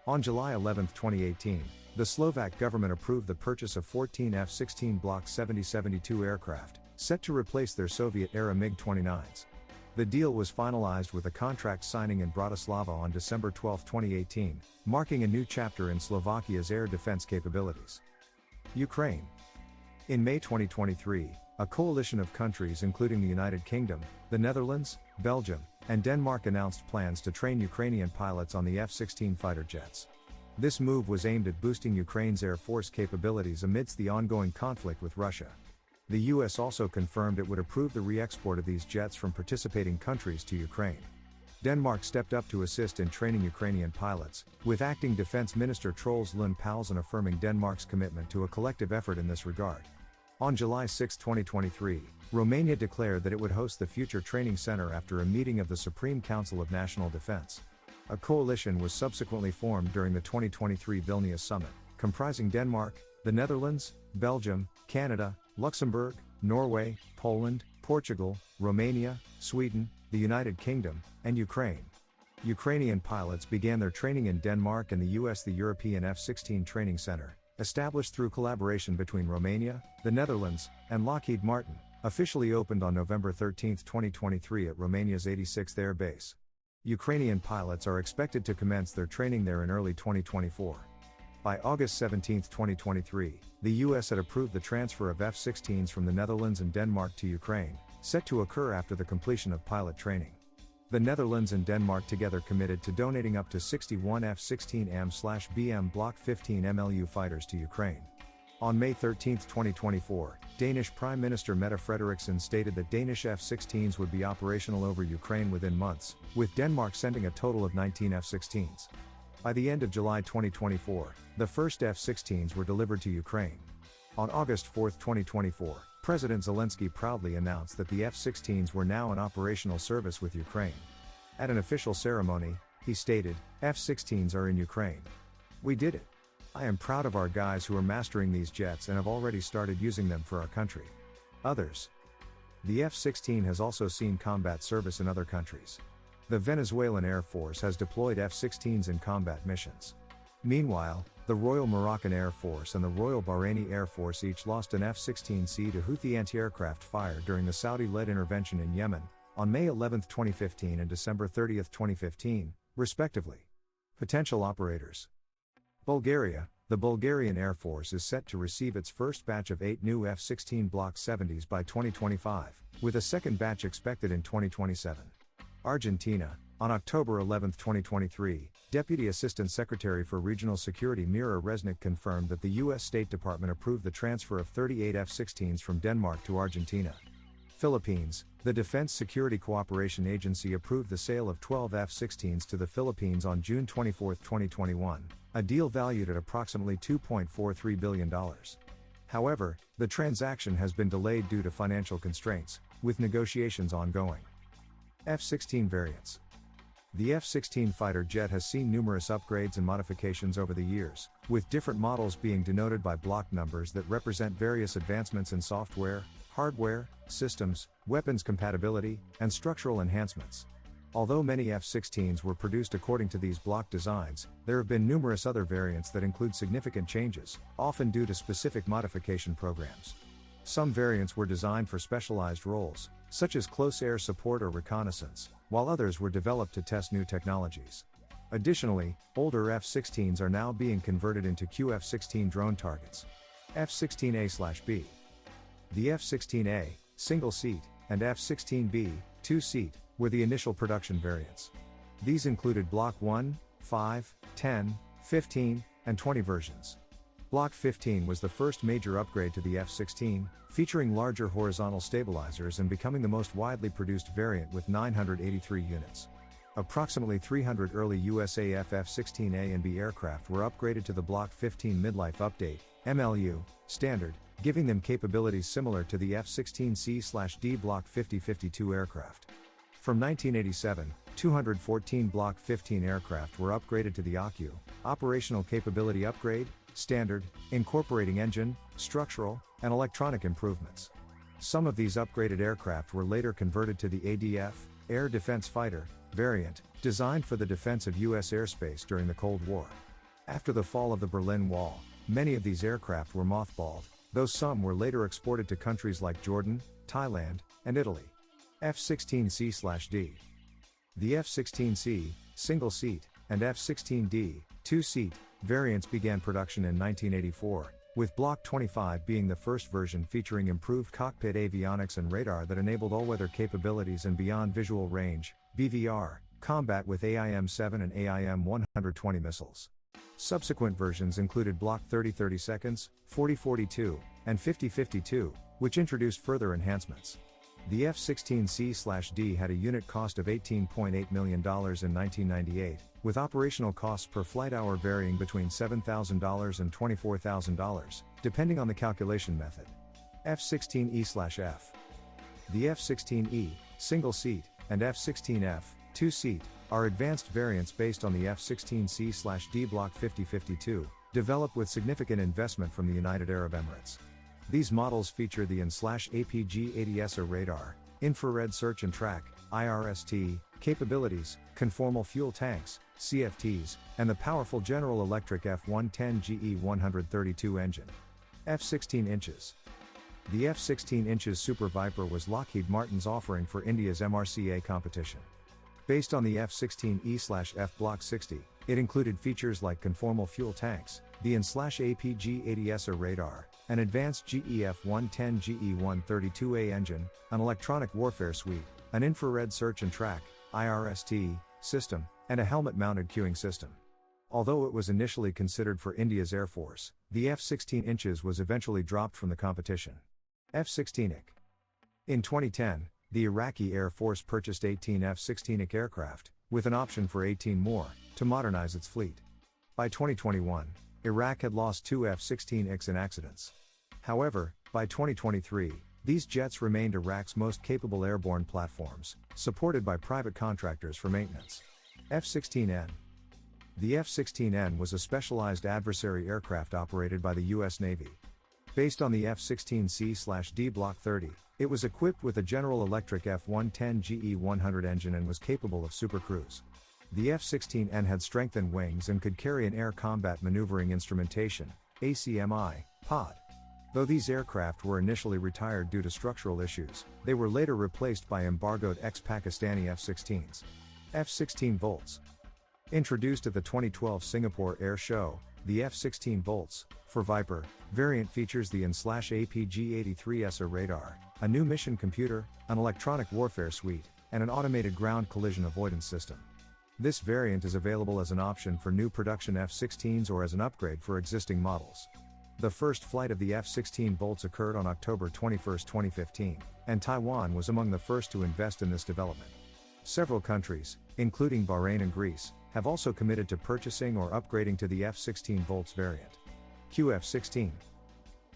On July 11, 2018, the Slovak government approved the purchase of 14 F-16 Block 7072 aircraft, set to replace their Soviet-era MiG-29s. The deal was finalized with a contract signing in Bratislava on December 12, 2018, marking a new chapter in Slovakia's air defense capabilities. Ukraine. In May 2023, a coalition of countries including the United Kingdom, the Netherlands, Belgium, and Denmark announced plans to train Ukrainian pilots on the F-16 fighter jets. This move was aimed at boosting Ukraine's air force capabilities amidst the ongoing conflict with Russia. The US also confirmed it would approve the re-export of these jets from participating countries to Ukraine. Denmark stepped up to assist in training Ukrainian pilots, with Acting Defense Minister Troels Lund Poulsen affirming Denmark's commitment to a collective effort in this regard. On July 6, 2023, Romania declared that it would host the Future Training Center after a meeting of the Supreme Council of National Defense. A coalition was subsequently formed during the 2023 Vilnius Summit, comprising Denmark, the Netherlands, Belgium, Canada, Luxembourg, Norway, Poland, Portugal, Romania, Sweden, the United Kingdom, and Ukraine. Ukrainian pilots began their training in Denmark and the US. The European F-16 Training Center, established through collaboration between Romania, the Netherlands, and Lockheed Martin, officially opened on November 13, 2023 at Romania's 86th Air Base. Ukrainian pilots are expected to commence their training there in early 2024. By August 17, 2023, the US had approved the transfer of F-16s from the Netherlands and Denmark to Ukraine, set to occur after the completion of pilot training. The Netherlands and Denmark together committed to donating up to 61 F-16M/BM Block 15 MLU fighters to Ukraine. On May 13, 2024, Danish Prime Minister Mette Frederiksen stated that Danish F-16s would be operational over Ukraine within months, with Denmark sending a total of 19 F-16s. By the end of July 2024, the first F-16s were delivered to Ukraine. On August 4, 2024, President Zelensky proudly announced that the F-16s were now in operational service with Ukraine. At an official ceremony, he stated, "F-16s are in Ukraine. We did it. I am proud of our guys who are mastering these jets and have already started using them for our country." Others. The F-16 has also seen combat service in other countries. The Venezuelan Air Force has deployed F-16s in combat missions. Meanwhile, the Royal Moroccan Air Force and the Royal Bahraini Air Force each lost an F-16C to Houthi anti-aircraft fire during the Saudi-led intervention in Yemen, on May 11, 2015 and December 30, 2015, respectively. Potential operators. Bulgaria. The Bulgarian Air Force is set to receive its first batch of 8 new F-16 Block 70s by 2025, with a second batch expected in 2027. Argentina. On October 11, 2023, Deputy Assistant Secretary for Regional Security Mira Resnick confirmed that the U.S. State Department approved the transfer of 38 F-16s from Denmark to Argentina. Philippines. The Defense Security Cooperation Agency approved the sale of 12 F-16s to the Philippines on June 24, 2021, a deal valued at approximately $2.43 billion. However, the transaction has been delayed due to financial constraints, with negotiations ongoing. F-16 variants. The F-16 fighter jet has seen numerous upgrades and modifications over the years, with different models being denoted by block numbers that represent various advancements in software, hardware, systems, weapons compatibility, and structural enhancements. Although many F-16s were produced according to these block designs, there have been numerous other variants that include significant changes, often due to specific modification programs. Some variants were designed for specialized roles, such as close air support or reconnaissance, while others were developed to test new technologies. Additionally, older F-16s are now being converted into QF-16 drone targets. F-16A/B. The F-16A, single seat, and F-16B, two-seat, were the initial production variants. These included Block 1, 5, 10, 15, and 20 versions. Block 15 was the first major upgrade to the F-16, featuring larger horizontal stabilizers and becoming the most widely produced variant with 983 units. Approximately 300 early USAF F-16A and B aircraft were upgraded to the Block 15 Midlife Update (MLU) standard, giving them capabilities similar to the F-16C/D Block 50-52 aircraft. From 1987, 214 Block 15 aircraft were upgraded to the OCU, Operational Capability Upgrade, standard, incorporating engine, structural, and electronic improvements. Some of these upgraded aircraft were later converted to the ADF, Air Defense Fighter, variant, designed for the defense of U.S. airspace during the Cold War. After the fall of the Berlin Wall, many of these aircraft were mothballed, though some were later exported to countries like Jordan, Thailand, and Italy. F-16C/D. The F-16C, single seat, and F-16D, two-seat, variants began production in 1984, with Block 25 being the first version featuring improved cockpit avionics and radar that enabled all-weather capabilities and beyond visual range, BVR, combat with AIM-7 and AIM-120 missiles. Subsequent versions included Block 30-32, 40-42, and 50-52, which introduced further enhancements. The F-16C/D had a unit cost of $18.8 million in 1998, with operational costs per flight hour varying between $7,000 and $24,000, depending on the calculation method. F-16E/F. The F-16E, single seat, and F-16F, two-seat, are advanced variants based on the F-16C/D Block 50-52, developed with significant investment from the United Arab Emirates. These models feature the APG-80S radar, infrared search and track, IRST, capabilities, conformal fuel tanks, CFTs, and the powerful General Electric F-110 GE132 engine. F-16 inches. The F-16 inches Super Viper was Lockheed Martin's offering for India's MRCA competition. Based on the F-16E/F Block 60, it included features like conformal fuel tanks, the APG-80S radar, an advanced GE-F-110 GE-132A engine, an electronic warfare suite, an infrared search and track, IRST, system, and a helmet-mounted cueing system. Although it was initially considered for India's Air Force, the F-16 inches was eventually dropped from the competition. F-16IC. In 2010, the Iraqi Air Force purchased 18 F-16IC aircraft, with an option for 18 more, to modernize its fleet. By 2021, Iraq had lost 2 F-16ICs in accidents. However, by 2023, these jets remained Iraq's most capable airborne platforms, supported by private contractors for maintenance. F-16N. The F-16N was a specialized adversary aircraft operated by the U.S. Navy. Based on the F-16C/D Block 30, it was equipped with a General Electric F-110 GE-100 engine and was capable of supercruise. The F-16N had strengthened wings and could carry an air combat maneuvering instrumentation, ACMI, pod. Though these aircraft were initially retired due to structural issues, they were later replaced by embargoed ex-Pakistani F-16s. F-16 Volts. Introduced at the 2012 Singapore Air Show, the F-16 Volts, for Viper, variant features the APG-83S radar, a new mission computer, an electronic warfare suite, and an automated ground collision avoidance system. This variant is available as an option for new production F-16s or as an upgrade for existing models. The first flight of the F-16 Bolts occurred on October 21, 2015, and Taiwan was among the first to invest in this development. Several countries, including Bahrain and Greece, have also committed to purchasing or upgrading to the F-16 Bolts variant. QF-16.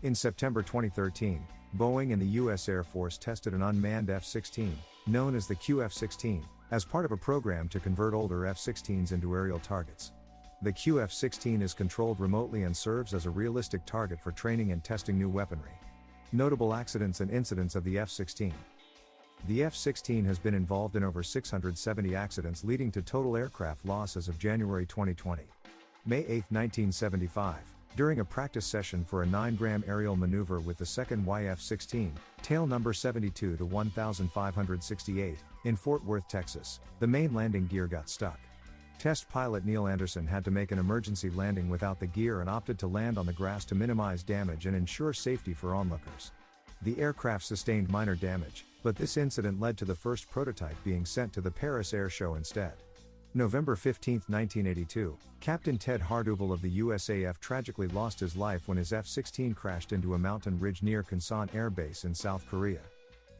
In September 2013, Boeing and the U.S. Air Force tested an unmanned F-16, known as the QF-16, as part of a program to convert older F-16s into aerial targets. The QF-16 is controlled remotely and serves as a realistic target for training and testing new weaponry. Notable accidents and incidents of the F-16. The F-16 has been involved in over 670 accidents, leading to total aircraft loss as of January 2020. May 8, 1975, during a practice session for a 9-gram aerial maneuver with the second YF-16, tail number 72 to 1568, in Fort Worth, Texas, the main landing gear got stuck. Test pilot Neil Anderson had to make an emergency landing without the gear and opted to land on the grass to minimize damage and ensure safety for onlookers. The aircraft sustained minor damage, but this incident led to the first prototype being sent to the Paris Air Show instead. November 15, 1982, Captain Ted Harduvel of the USAF tragically lost his life when his F-16 crashed into a mountain ridge near Kunsan Air Base in South Korea.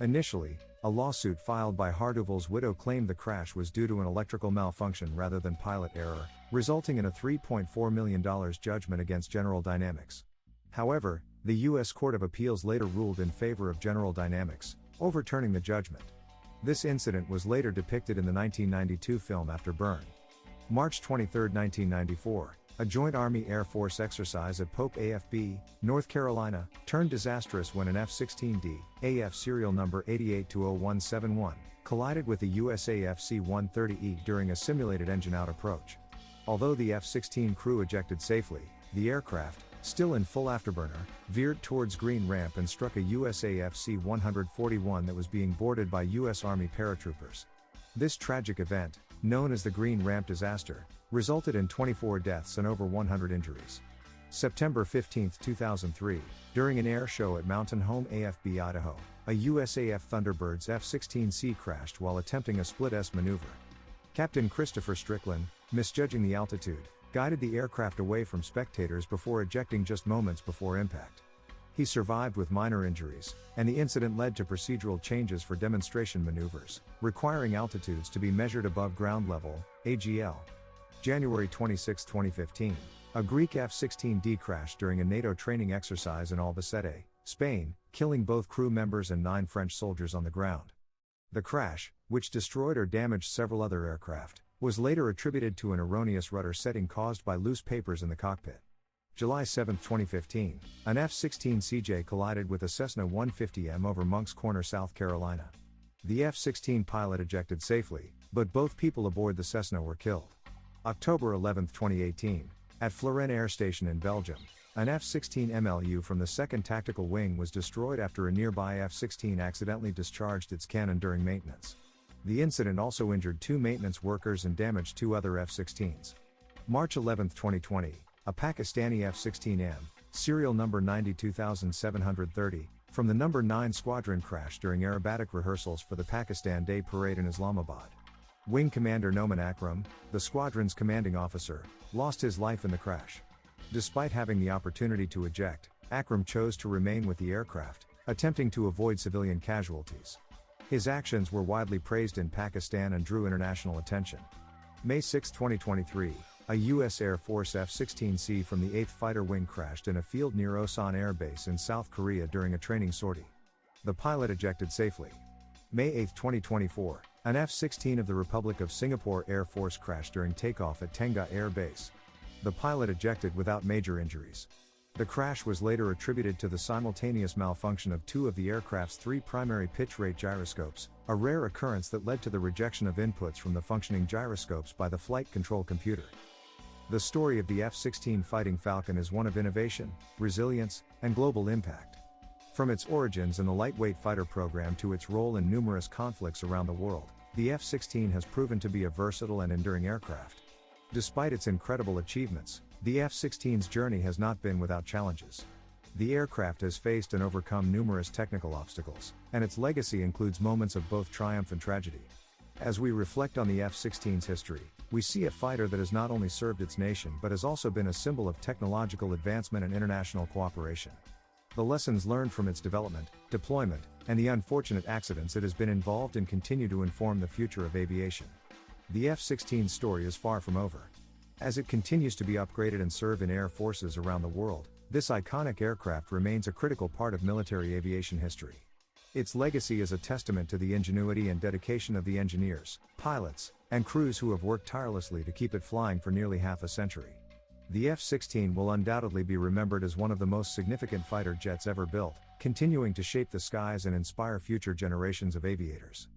Initially, a lawsuit filed by Harduvel's widow claimed the crash was due to an electrical malfunction rather than pilot error, resulting in a $3.4 million judgment against General Dynamics. However, the U.S. Court of Appeals later ruled in favor of General Dynamics, overturning the judgment. This incident was later depicted in the 1992 film Afterburn. March 23, 1994, a joint Army-Air Force exercise at Pope AFB, North Carolina, turned disastrous when an F-16D, AF serial number 88-0171, collided with the USAF C-130E during a simulated engine-out approach. Although the F-16 crew ejected safely, the aircraft, still in full afterburner, veered towards Green Ramp and struck a USAF C-141 that was being boarded by U.S. Army paratroopers. This tragic event, known as the Green Ramp disaster, resulted in 24 deaths and over 100 injuries. September 15, 2003, during an air show at Mountain Home AFB, Idaho, a USAF Thunderbird's F-16C crashed while attempting a split-S maneuver. Captain Christopher Strickland, misjudging the altitude, guided the aircraft away from spectators before ejecting just moments before impact. He survived with minor injuries, and the incident led to procedural changes for demonstration maneuvers, requiring altitudes to be measured above ground level, AGL. January 26, 2015, a Greek F-16D crashed during a NATO training exercise in Albacete, Spain, killing both crew members and 9 French soldiers on the ground. The crash, which destroyed or damaged several other aircraft, was later attributed to an erroneous rudder setting caused by loose papers in the cockpit. July 7, 2015, an F-16CJ collided with a Cessna 150M over Moncks Corner, South Carolina. The F-16 pilot ejected safely, but both people aboard the Cessna were killed. October 11, 2018, at Florennes Air Station in Belgium, an F-16 MLU from the 2nd Tactical Wing was destroyed after a nearby F-16 accidentally discharged its cannon during maintenance. The incident also injured 2 maintenance workers and damaged 2 other F-16s. March 11, 2020, a Pakistani F-16M, serial number 92730, from the number 9 Squadron crashed during aerobatic rehearsals for the Pakistan Day Parade in Islamabad. Wing Commander Noman Akram, the squadron's commanding officer, lost his life in the crash. Despite having the opportunity to eject, Akram chose to remain with the aircraft, attempting to avoid civilian casualties. His actions were widely praised in Pakistan and drew international attention. May 6, 2023, a U.S. Air Force F-16C from the 8th Fighter Wing crashed in a field near Osan Air Base in South Korea during a training sortie. The pilot ejected safely. May 8, 2024, an F-16 of the Republic of Singapore Air Force crashed during takeoff at Tengah Air Base. The pilot ejected without major injuries. The crash was later attributed to the simultaneous malfunction of 2 of the aircraft's 3 primary pitch rate gyroscopes, a rare occurrence that led to the rejection of inputs from the functioning gyroscopes by the flight control computer. The story of the F-16 Fighting Falcon is one of innovation, resilience, and global impact. From its origins in the lightweight fighter program to its role in numerous conflicts around the world, the F-16 has proven to be a versatile and enduring aircraft. Despite its incredible achievements, the F-16's journey has not been without challenges. The aircraft has faced and overcome numerous technical obstacles, and its legacy includes moments of both triumph and tragedy. As we reflect on the F-16's history, we see a fighter that has not only served its nation but has also been a symbol of technological advancement and international cooperation. The lessons learned from its development, deployment, and the unfortunate accidents it has been involved in continue to inform the future of aviation. The F-16's story is far from over. As it continues to be upgraded and serve in air forces around the world, this iconic aircraft remains a critical part of military aviation history. Its legacy is a testament to the ingenuity and dedication of the engineers, pilots, and crews who have worked tirelessly to keep it flying for nearly half a century. The F-16 will undoubtedly be remembered as one of the most significant fighter jets ever built, continuing to shape the skies and inspire future generations of aviators.